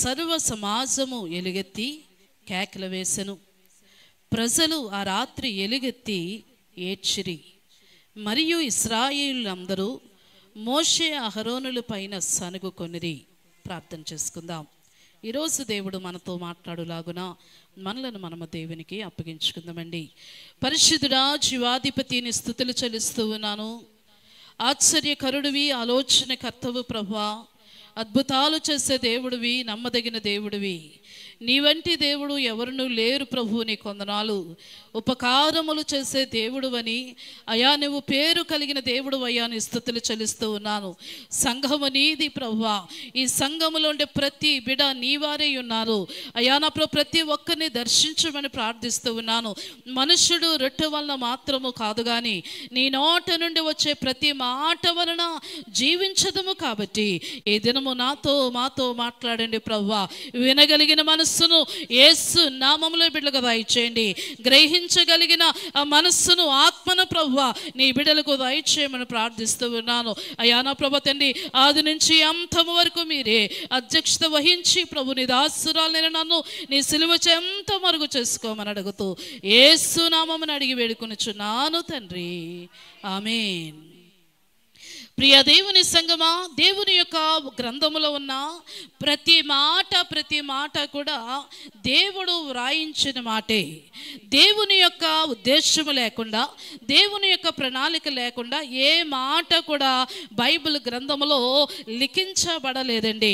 సర్వ సమాజము ఎలుగెత్తి కేకలు వేసెను. ప్రజలు ఆ రాత్రి ఎలుగెత్తి ఏడ్చిరి. మరియు ఇశ్రాయేలులందరూ మోషే అహరోనుల పైన సనుగుకొనిరి. ప్రార్థన చేసుకుందాం. ఈరోజు దేవుడు మనతో మాట్లాడులాగున మనలను మనము దేవునికి అప్పగించుకుందామండి. పరిశుద్ధుడా, జీవాధిపతిని స్తుతులు చెల్లిస్తూ ఉన్నాను. ఆశ్చర్యకరుడివి, ఆలోచనకర్తవు ప్రభువా, అద్భుతాలు చేసే దేవుడివి, నమ్మదగిన దేవుడివి. నీ వంటి దేవుడు ఎవరునూ లేరు ప్రభు. నీ కొందనాలు. ఉపకారములు చేసే దేవుడు అని అయా, నువ్వు పేరు కలిగిన దేవుడు అయ్యా, నీ స్తుతులు చెల్లిస్తూ ఉన్నాను. సంఘము నీది ప్రభువా. ఈ సంఘములో ఉండే ప్రతి బిడ నీవారే ఉన్నారు అయా. నా ప్రభు, ప్రతి ఒక్కరిని దర్శించమని ప్రార్థిస్తూ ఉన్నాను. మనుష్యుడు రొట్టె వలన మాత్రము కాదు కానీ నీ నోట నుండి వచ్చే ప్రతి మాట వలన జీవించదము. కాబట్టి ఈ దినము మాతో మాట్లాడండి ప్రభువా. వినగలిగిన మనస్సును యేసు నామములో బిడ్డలకు దయచేయండి. గ్రహించగలిగిన ఆ మనస్సును, ఆత్మను ప్రభువా నీ బిడ్డలకు దయచేయమని ప్రార్థిస్తూ ఉన్నాను అయ్యా. నా ప్రభు తండ్రి, ఆది నుంచి అంతము వరకు మీరే అధ్యక్షత వహించి ప్రభు, నీ దాసురాలైన నన్ను నీ సిలువ చెంత మరుగు చేసుకోమని అడుగుతూ యేసు నామమును అడిగి వేడుకొనుచున్నాను తండ్రి, ఆమేన్. ప్రియ దేవుని సంగమా, దేవుని యొక్క గ్రంథములో ఉన్న ప్రతి మాట కూడా దేవుడు వ్రాయించిన మాటే. దేవుని యొక్క ఉద్దేశము లేకుండా, దేవుని యొక్క ప్రణాళిక లేకుండా ఏ మాట కూడా బైబిల్ గ్రంథములో లిఖించబడలేదండి.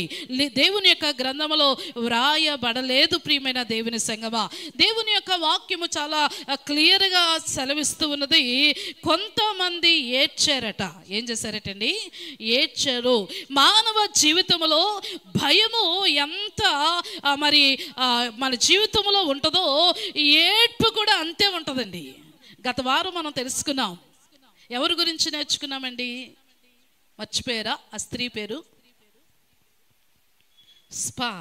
దేవుని యొక్క గ్రంథములో వ్రాయబడలేదు. ప్రియమైన దేవుని సంగమా, దేవుని యొక్క వాక్యము చాలా క్లియర్గా సెలవిస్తూ ఉన్నది. కొంతమంది ఏడ్చారట. ఏం చేశారట? ఏడ్చారు. మానవ జీవితంలో భయము ఎంత మన జీవితంలో ఉంటుందో ఏడ్పు కూడా అంతే ఉంటుందండి. గత వారం మనం తెలుసుకున్నాం. ఎవరి గురించి నేర్చుకున్నామండి? మర్చిపోయారా? ఆ స్త్రీ పేరు స్పా.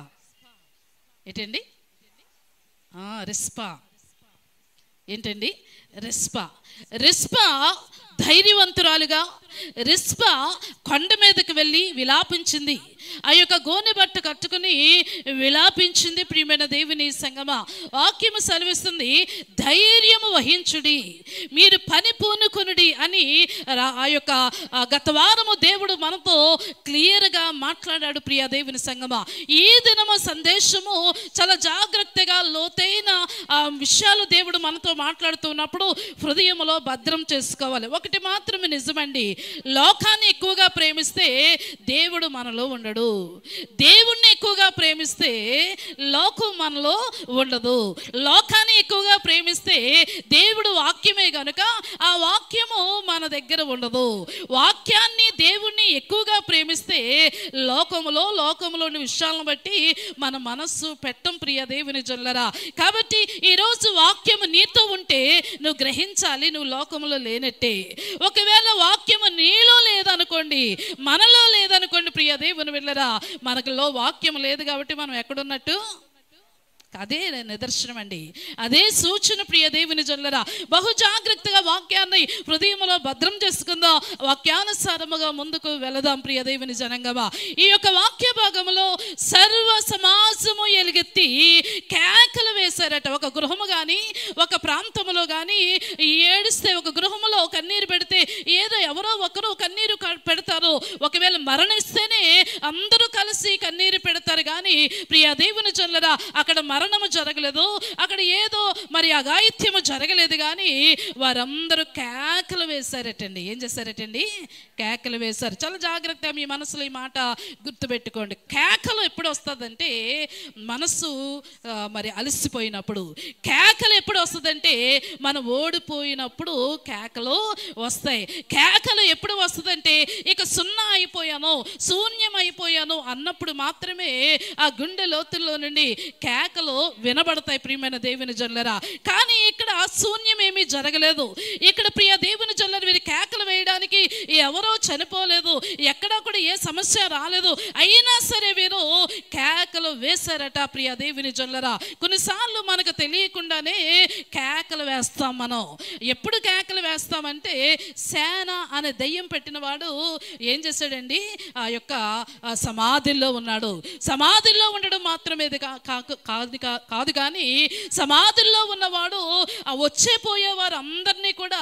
ఏంటండి? రిస్పా. ఏంటండి? రిస్పా ధైర్యవంతురాలుగా రిస్పా కొండ మీదకి వెళ్ళి విలాపించింది. ఆ యొక్క గోనె బట్ట కట్టుకుని విలాపించింది. ప్రియమైన దేవుని సంగమా, వాక్యము సెలవిస్తుంది, ధైర్యము వహించుడి, మీరు పని పూనుకొనుడి అని. ఆ యొక్క గత వారము దేవుడు మనతో క్లియర్గా మాట్లాడాడు. ప్రియ దేవుని సంగమా, ఈ దినము సందేశము చాలా జాగ్రత్తగా లోతైన విషయాలు దేవుడు మనతో మాట్లాడుతున్నప్పుడు హృదయంలో భద్రం చేసుకోవాలి. ఒకటి మాత్రమే నిజమండి, లోకాన్ని ఎక్కువగా ప్రేమిస్తే దేవుడు మనలో ఉండడు. దేవుణ్ణి ఎక్కువగా ప్రేమిస్తే లోకం మనలో ఉండదు. లోకాన్ని ఎక్కువగా ప్రేమిస్తే దేవుడు వాక్యమే కనుక ఆ వాక్యము మన దగ్గర ఉండదు. వాక్యాన్ని, దేవుణ్ణి ఎక్కువగా ప్రేమిస్తే లోకములోని విషయాలను బట్టి మన మనస్సు పెట్టం. ప్రియ దేవుని జల్లరా, కాబట్టి ఈరోజు వాక్యము నీతో ఉంటే నువ్వు గ్రహించాలి, నువ్వు లోకములో లేనట్టే. ఒకవేళ వాక్యము నీలో లేదనుకోండి, మనలో లేదనుకోండి, ప్రియ దేవుని వెళ్ళరా, మనకులో వాక్యం లేదు కాబట్టి మనం ఎక్కడున్నట్టు? అదే నిదర్శనం అండి, అదే సూచన. ప్రియ దేవుని జల్లరా, బహు జాగ్రత్తగా వాక్యాన్ని హృదయంలో భద్రం చేసుకుందాం. వాక్యానుసారముగా ముందుకు వెళదాం. ప్రియ దేవుని జనంగమా, ఈ యొక్క వాక్య భాగంలో సర్వ సమాజము ఎలుగెత్తి కేకలు వేశారట. ఒక గృహము కానీ, ఒక ప్రాంతంలో కానీ ఏడిస్తే, ఒక గృహములో కన్నీరు పెడితే ఏదో ఎవరో ఒకరు కన్నీరు పెడతారు. ఒకవేళ మరణిస్తేనే అందరూ కలిసి కన్నీరు పెడతారు. కానీ ప్రియ దేవుని జల్లరా, అక్కడ మరణము జరగలేదు, అక్కడ ఏదో అఘాయిత్యము జరగలేదు. కానీ వారందరూ కేకలు వేశారటండి. ఏం చేశారటండి? కేకలు వేశారు. చాలా జాగ్రత్తగా మీ మనసులో ఈ మాట గుర్తుపెట్టుకోండి. కేకలు ఎప్పుడు వస్తుందంటే మనసు అలసిపోయినప్పుడు. కేకలు ఎప్పుడు వస్తుందంటే మనం ఓడిపోయినప్పుడు కేకలు వస్తాయి. కేకలు ఎప్పుడు వస్తుందంటే ఇక సున్నా అయిపోయాను, శూన్యం అయిపోయాను అన్నప్పుడు మాత్రమే ఆ గుండె లోతుల్లో నుండి కేకలు వినబడతాయి. ప్రియమైన దేవుని జల్లరా, కానీ ఇక్కడ శూన్యం ఏమీ జరగలేదు. ఇక్కడ ప్రియ దేవుని జల్లర వీరి కేకలు వేయడానికి ఎవరో చనిపోలేదు, ఎక్కడా కూడా ఏ సమస్య రాలేదు. అయినా సరే వీరు కేకలు వేశారట. ప్రియ దేవుని జల్లరా, కొన్నిసార్లు మనకు తెలియకుండానే కేకలు వేస్తాం. మనం ఎప్పుడు కేకలు వేస్తామంటే, సేన అనే దయ్యం పెట్టిన వాడు ఏం చేశాడండి, ఆ యొక్క సమాధిలో ఉన్నాడు. సమాధిలో ఉండడం మాత్రమే కాదు కానీ సమాధిలో ఉన్నవాడు వచ్చే పోయేవారు అందరినీ కూడా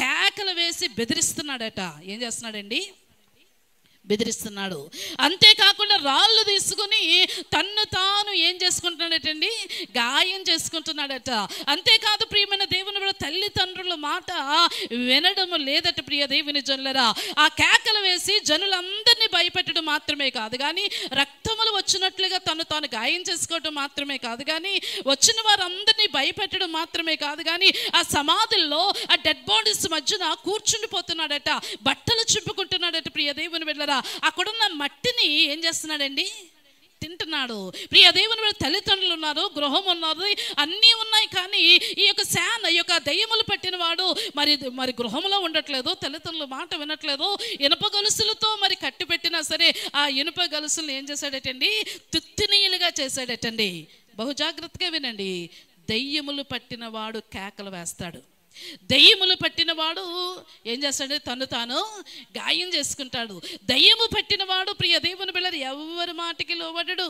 కేకలు వేసి బెదిరిస్తున్నాడట. ఏం చేస్తున్నాడండి, బెదిరిస్తున్నాడు. అంతేకాకుండా రాళ్ళు తీసుకుని తన్ను తాను ఏం చేసుకుంటున్నాడటండి, గాయం చేసుకుంటున్నాడట. అంతేకాదు ప్రియమైన దేవుని బిడ్డ, తల్లిదండ్రుల మాట వినడం లేదట ప్రియ దేవుని జనులరా. ఆ కేకలు వేసి జనులందరినీ భయపెట్టడం మాత్రమే కాదు కానీ రక్తములు వచ్చినట్లుగా తను తాను గాయం చేసుకోవడం మాత్రమే కాదు కానీ వచ్చిన వారందరినీ భయపెట్టడం మాత్రమే కాదు కానీ ఆ సమాధుల్లో ఆ డెడ్ బాడీస్ మధ్యన కూర్చుండిపోతున్నాడట, బట్టలు చింపుకుంటున్నాడట ప్రియ దేవుని బిడ్డలారా. అక్కడున్న మట్టిని ఏం చేస్తున్నాడండి, తింటున్నాడు. ప్రియ దేవుని తల్లిదండ్రులు ఉన్నారు, గృహం ఉన్నారు, అన్నీ ఉన్నాయి. కానీ ఈ యొక్క దయ్యములు పట్టిన వాడు మరి గృహంలో ఉండట్లేదు, తల్లిదండ్రుల మాట వినట్లేదు. ఇనుప గొలుసులతో మరి కట్టి పెట్టినా సరే ఆ ఇనుప గొలుసులను ఏం చేశాడటండి, తుత్తినీయులుగా చేశాడటండి. బహుజాగ్రత్తగా వినండి. దయ్యములు పట్టిన వాడు కేకలు వేస్తాడు. దయ్యములు పట్టినవాడు ఏం చేస్తాడు, తను తాను గాయం చేసుకుంటాడు. దయ్యము పట్టినవాడు ప్రియ దేవుని బిడ్డలు ఎవరి మాటకి లోబడడు.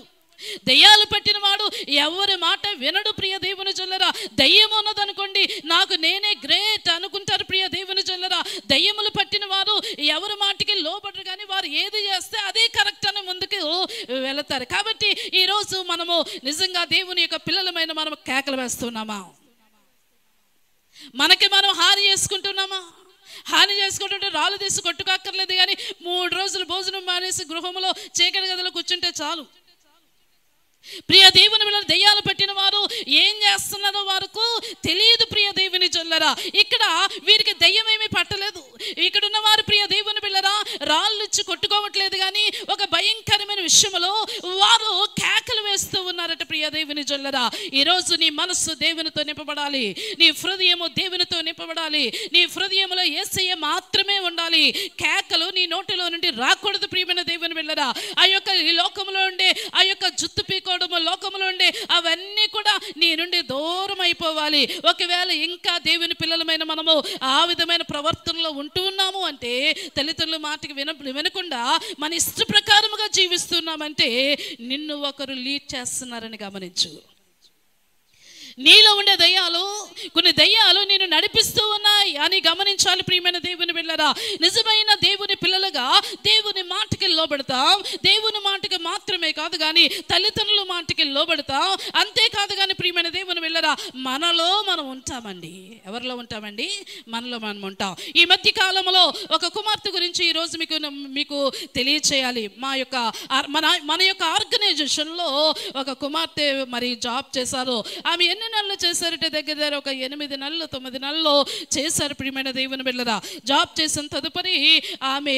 దయ్యాలు పట్టినవాడు ఎవరి మాట వినడు ప్రియ దేవుని జనులారా. దయ్యం ఉన్నదనుకోండి, నాకు నేనే గ్రేట్ అనుకుంటారు ప్రియ దేవుని జనులారా. దయ్యములు పట్టిన వారు ఎవరి మాటకి లోబడరు కానీ వారు ఏది చేస్తే అదే కరెక్ట్ అని ముందుకు వెళతారు. కాబట్టి ఈరోజు మనము నిజంగా దేవుని యొక్క పిల్లలమైన మనం కేకలు వేస్తున్నామా, మనకి మనం హాని చేసుకుంటున్నామా? హాని చేసుకుంటుంటే రాళ్ళు తీసి కొట్టుకోక్కర్లేదు కానీ 3 రోజులు భోజనం మానేసి గృహంలో చీకటి గదిలో కూర్చుంటే చాలు. ప్రియ దేవుని బిడ్డలు, దయ్యాలు పట్టిన వారు ఏం చేస్తున్నారో వారికి తెలియదు ప్రియ దేవుని జనులారా. ఇక్కడ వీరికి దయ్యం ఏమీ పట్టలేదు. ఇక్కడ ఉన్న వారు ప్రియ దేవుని బిడ్డలారా రాళ్ళు ఇచ్చి కొట్టుకోవట్లేదు కానీ ఒక భయంకరమైన విషయంలో వారు కేకలు వేస్తూ ఉన్నారట ప్రియ దేవుని జనులారా. ఈరోజు నీ మనస్సు దేవునితో నింపబడాలి, నీ హృదయము దేవునితో నింపబడాలి, నీ హృదయంలో యేసయ్య మాత్రమే ఉండాలి. కేకలు నీ నోటిలో నుండి రాకూడదు ప్రియమైన దేవుని బిడ్డలారా. ఆ యొక్క ఈ లోకంలో ఉండే ఆ యొక్క జుత్తు పీకోవడము, లోకంలో ఉండే అవన్నీ కూడా నీ నుండి దూరం అయిపోవాలి. ఒకవేళ ఇంకా దేవుని పిల్లలమైన మనము ఆ విధమైన ప్రవర్తనలో ఉంటూ ఉన్నాము అంటే, తల్లిదండ్రుల మాటకి వినకుండా మన ఇష్ట ప్రకారముగా జీవిస్తున్నామంటే నిన్ను ఒకరు లీడ్ చేస్తున్నారని గమనించు. నీలో ఉండే దయ్యాలు, కొన్ని దయ్యాలు నేను నడిపిస్తూ ఉన్నాయి అని గమనించాలి ప్రియమైన దేవుని బిడ్డలారా. నిజమైన దేవుని పిల్లలుగా దేవుని మాటకి లోబడతాం. దేవుని మాటకి మాత్రమే కాదు కానీ తల్లిదండ్రుల మాటకి లోబడతాం. అంతేకాదు కానీ ప్రియమైన దేవుని బిడ్డలారా మనలో మనం ఉంటామండి. ఎవరిలో ఉంటామండి? మనలో మనం ఉంటాం. ఈ మధ్య కాలంలో ఒక కుమార్తె గురించి ఈరోజు మీకు తెలియచేయాలి. మన యొక్క ఆర్గనైజేషన్లో ఒక కుమార్తె మరి జాబ్ చేశారు. ఆమె ఎన్ని నెలలు చేశారంటే దగ్గర ఒక 8 నెలలు 9 నెలలు చేశారు ప్రియమైన దేవుని బిడ్డలారా. జాబ్ చేసిన తదుపరి ఆమె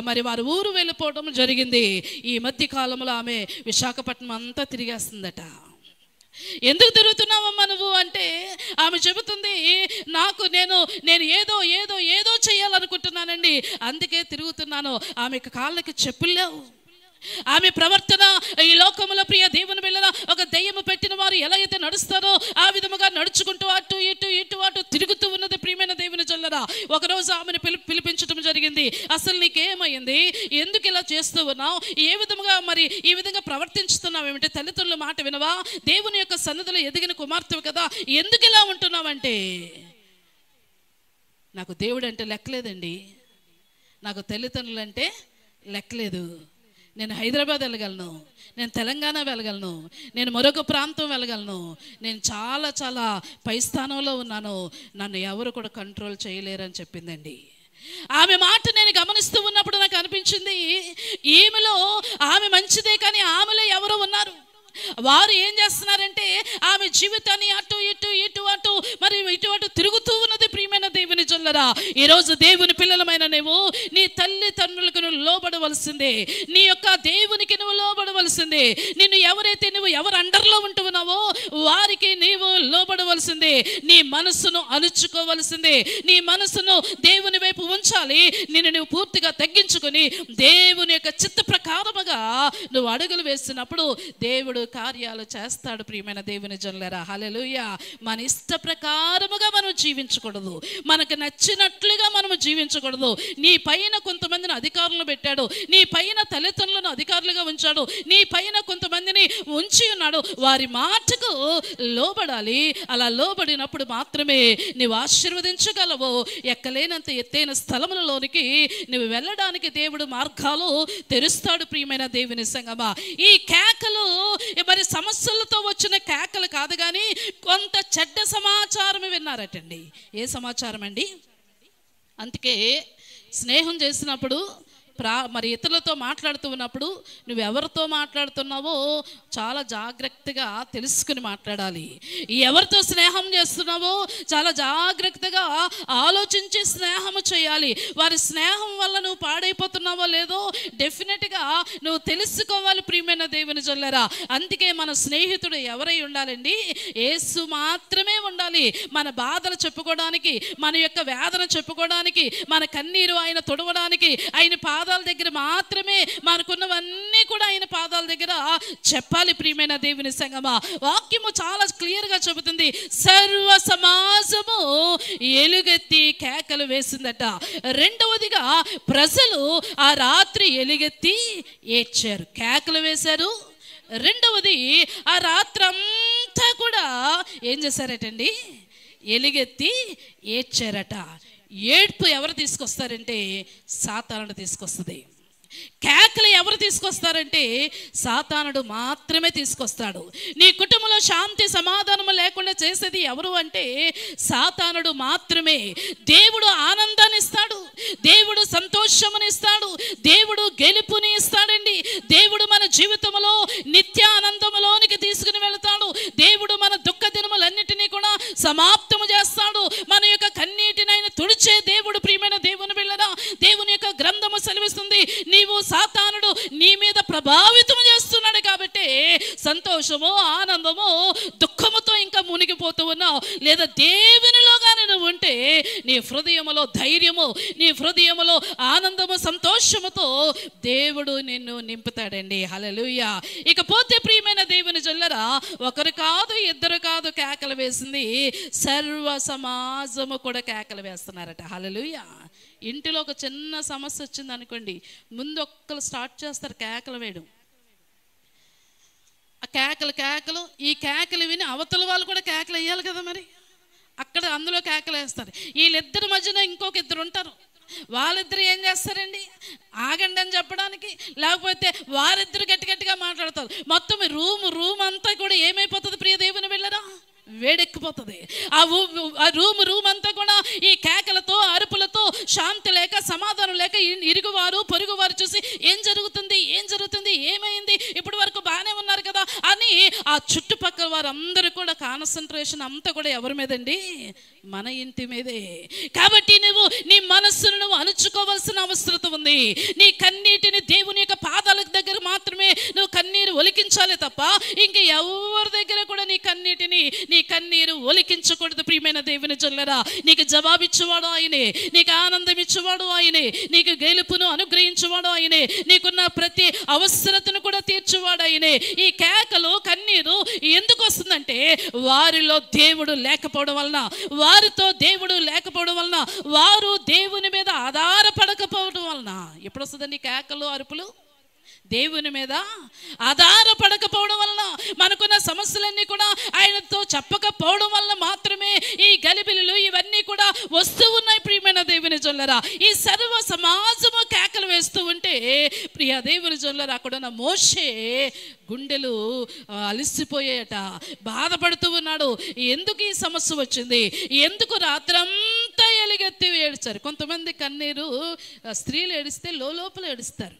మరి వారి ఊరు వెళ్ళిపోవడం జరిగింది. ఈ మధ్య కాలంలో ఆమె విశాఖపట్నం అంతా తిరిగేస్తుందట. ఎందుకు తిరుగుతున్నావమ్మా నువ్వు అంటే ఆమె చెబుతుంది, నేను ఏదో చేయాలనుకుంటున్నానండి, అందుకే తిరుగుతున్నాను. ఆమెకు కాళ్ళకి చెప్పులు లేవు. ఆమె ప్రవర్తన ఈ లోకంలో ప్రియ దేవుని బిడ్డలారా ఒక దయ్యము పెట్టిన వారు ఎలా అయితే నడుస్తారో ఆ విధముగా నడుచుకుంటూ అటు ఇటు తిరుగుతూ ఉన్నది ప్రియమైన దేవుని జనులారా. ఒకరోజు ఆమెను పిలిపించడం జరిగింది. అసలు నీకేమైంది, ఎందుకు ఇలా చేస్తూ ఉన్నావు, ఏ విధముగా మరి ఈ విధంగా ప్రవర్తించుతున్నావు ఏమిటి, తల్లిదండ్రుల మాట వినవా, దేవుని యొక్క సన్నిధిలో ఎదిగిన కుమార్తెవు కదా, ఎందుకు ఇలా ఉంటున్నావంటే నాకు దేవుడు అంటే లెక్కలేదండి, నాకు తల్లిదండ్రులు అంటే లెక్కలేదు. నేను హైదరాబాద్ వెళ్ళగలను, నేను తెలంగాణ వెళ్ళగలను, నేను మరొక ప్రాంతం వెళ్ళగలను, నేను చాలా చాలా పై స్థానంలో ఉన్నాను, నన్ను ఎవరు కూడా కంట్రోల్ చేయలేరని చెప్పిందండి. ఆమె మాట నేను గమనిస్తూ ఉన్నప్పుడు నాకు అనిపించింది, ఈమెలో ఆమె మంచిదే కానీ ఆమెలో ఎవరో ఉన్నారు. వారు ఏం చేస్తున్నారంటే ఆమె జీవితాన్ని అటు ఇటు తిరుగుతూ ఉన్నది ప్రియమైన దేవుని జనులారా. ఈరోజు దేవుని పిల్లలమైన నువ్వు నీ తల్లిదండ్రులకు నువ్వు లోబడవలసిందే, నీ యొక్క దేవునికి నువ్వు లోబడవలసిందే. నిన్ను నువ్వు ఎవరు అండర్లో ఉంటున్నావో వారికి నీవు లోబడవలసిందే. నీ మనసును అణుచుకోవలసిందే, నీ మనసును దేవుని వైపు ఉంచాలి. నువ్వు పూర్తిగా తగ్గించుకొని దేవుని యొక్క చిత్త ప్రకారముగా నువ్వు అడుగులు వేసినప్పుడు దేవుడు కార్యాలు చేస్తాడు ప్రియమైన దేవుని జనులారా. హల్లెలూయా. మన ఇష్ట ప్రకారముగా మనం జీవించకూడదు, మనకు నచ్చినట్లుగా మనము జీవించకూడదు. నీ పైన కొంతమందిని అధికారులను పెట్టాడు, నీ పైన తల్లిదండ్రులను అధికారులుగా ఉంచాడు, నీ పైన కొంతమందిని ఉంచి ఉన్నాడు. వారి మాటకు లోబడాలి. అలా లోబడినప్పుడు మాత్రమే నువ్వు ఆశీర్వదించగలవు. ఎక్కలేనంత ఎత్తైన స్థలములలోనికి నువ్వు వెళ్ళడానికి దేవుడు మార్గాలు తెరుస్తాడు. ప్రియమైన దేవుని సంగమా, ఈ కేకలు మరి సమస్యలతో వచ్చిన కేకలు కాదు, కానీ కొంత చెడ్డ సమాచారం విన్నారటండి. ఏ సమాచారం అండి? అందుకే స్నేహం చేసినప్పుడు మరి ఇతరులతో మాట్లాడుతూ ఉన్నప్పుడు నువ్వెవరితో మాట్లాడుతున్నావో చాలా జాగ్రత్తగా తెలుసుకుని మాట్లాడాలి. ఎవరితో స్నేహం చేస్తున్నావో చాలా జాగ్రత్తగా ఆలోచించి స్నేహము చేయాలి. వారి స్నేహం వల్ల నువ్వు పాడైపోతున్నావో లేదో డెఫినెట్గా నువ్వు తెలుసుకోవాలి. ప్రియమైన దేవుని జల్లరా, అందుకే మన స్నేహితుడు ఎవరై ఉండాలండి? యేసు మాత్రమే ఉండాలి. మన బాధలు చెప్పుకోవడానికి, మన యొక్క వేదన చెప్పుకోవడానికి, మన కన్నీరు ఆయన తుడవడానికి ఆయన పాదాల దగ్గర మాత్రమే మనకున్నవన్నీ కూడా ఆయన పాదాల దగ్గర చెప్పాలి. ప్రియమైన దేవుని సంగమా, వాక్యము చాలా క్లియర్గా చెబుతుంది. సర్వ సమాజము ఎలుగెత్తి కేకలు వేసిందట. రెండవదిగా ప్రజలు ఆ రాత్రి ఎలుగెత్తి ఏడ్చారు, కేకలు వేశారు. రెండవది ఆ రాత్రంతా కూడా ఏం చేశారటండి? ఎలుగెత్తి ఏడ్చారట. ఏడ్పు ఎవరు తీసుకొస్తారంటే సాతానుడు తీసుకొస్తుంది. కేకలు ఎవరు తీసుకొస్తారంటే సాతానుడు మాత్రమే తీసుకొస్తాడు. నీ కుటుంబంలో శాంతి సమాధానము లేకుండా చేసేది ఎవరు అంటే సాతానుడు మాత్రమే. దేవుడు ఆనందాన్ని ఇస్తాడు, దేవుడు సంతోషముని ఇస్తాడు, దేవుడు గెలుపుని ఇస్తాడండి. దేవుడు మన జీవితంలో నిత్య ఆనందములోనికి తీసుకుని వెళతాడు. దేవుడు మన దుఃఖ దినములన్నిటినీ కూడా సమాప్తము చేస్తాడు. మన యొక్క కన్నీటినైనా తుడిచే దేవుడు. ప్రియమైన దేవుని బిడ్డలారా, దేవుని యొక్క గ్రంథము సెలవిస్తుంది, నీవు సాతానుడు నీ మీద ప్రభావితం చేస్తున్నాడు కాబట్టి సంతోషము ఆనందము దుఃఖముతో ఇంకా మునిగిపోతూ ఉన్నావు. లేదా దేవునిలోగానే నువ్వు ఉంటే నీ హృదయములో ధైర్యము, నీ హృదయములో ఆనందము సంతోషముతో దేవుడు నిన్ను నింపుతాడండి. హల్లెలూయా. ఇకపోతే ప్రియమైన దేవుని జల్లరా, ఒకరు కాదు ఇద్దరు కాదు కేకలు వేసింది, సర్వ సమాజము కూడా కేకలు వేస్తున్నారట. హల్లెలూయా. ఇంటిలో ఒక చిన్న సమస్య వచ్చింది అనుకోండి, ముందు ఒక్కరు స్టార్ట్ చేస్తారు కేకలు వేయడం. ఆ కేకలు ఈ కేకలు విని అవతల వాళ్ళు కూడా కేకలు వేయాలి కదా, మరి అక్కడ అందులో కేకలు వేస్తారు. వీళ్ళిద్దరి మధ్యన ఇంకొక ఇద్దరు ఉంటారు, వాళ్ళిద్దరు ఏం చేస్తారండి? ఆగండి అని చెప్పడానికి, లేకపోతే వారిద్దరు గట్టిగా మాట్లాడతారు. మొత్తం రూమ్ అంతా కూడా ఏమైపోతుంది ప్రియ దేవుని బిడ్డలారా? వేడెక్కిపోతుంది. ఆ రూమ్ అంతా కూడా ఈ కేకలతో అరుపులతో శాంతి లేక సమాధానం లేక ఇరుగువారు పొరుగువారు చూసి ఏం జరుగుతుంది ఏమైంది, ఇప్పటి వరకు బాగానే ఉన్నారు కదా అని ఆ చుట్టుపక్కల వారందరూ కూడా కాన్సన్ట్రేషన్ అంతా కూడా ఎవరి మీదండి? మన ఇంటి మీదే. కాబట్టి నువ్వు నీ మనస్సును నువ్వు అణుచుకోవాల్సిన అవసరం ఉంది. నీ కన్నీటిని దేవుని యొక్క పాదాల దగ్గర మాత్రమే నువ్వు కన్నీరు ఒలికించాలి తప్ప ఇంక ఎవరి దగ్గర కూడా నీ కన్నీరు ఒలికించకూడదు. ప్రియమైన దేవుని జల్లరా, నీకు జవాబిచ్చేవాడు ఆయనే, నీకు ఆనందం ఇచ్చేవాడు ఆయనే, నీకు గెలుపును అనుగ్రహించేవాడు ఆయనే, నీకున్న ప్రతి అవసరతను కూడా తీర్చేవాడు ఆయనే. ఈ కేకలు కన్నీరు ఎందుకు వస్తుందంటే వారిలో దేవుడు లేకపోవడం వలన, వారితో దేవుడు లేకపోవడం వలన, వారు దేవుని మీద ఆధారపడకపోవడం వలన. ఎప్పుడు వస్తుందండి కేకలు అరుపులు? దేవుని మీద ఆధారపడకపోవడం వలన, మనకున్న సమస్యలన్నీ కూడా ఆయనతో చెప్పకపోవడం వల్ల మాత్రమే ఈ గలిబిలులు ఇవన్నీ కూడా వస్తూ ఉన్నాయి. ప్రియమైన దేవుని జల్లరా, ఈ సర్వ సమాజము కేకలు వేస్తూ ఉంటే ప్రియ దేవుని జల్లరా, అక్కడున్న మోషే గుండెలు అలిసిపోయాయట, బాధపడుతూ ఉన్నాడు. ఎందుకు ఈ సమస్య వచ్చింది, ఎందుకు రాత్రంతా ఎలుగెత్తి ఏడ్చారు. కొంతమంది కన్నీరు స్త్రీలు ఏడిస్తే లోపల ఏడుస్తారు,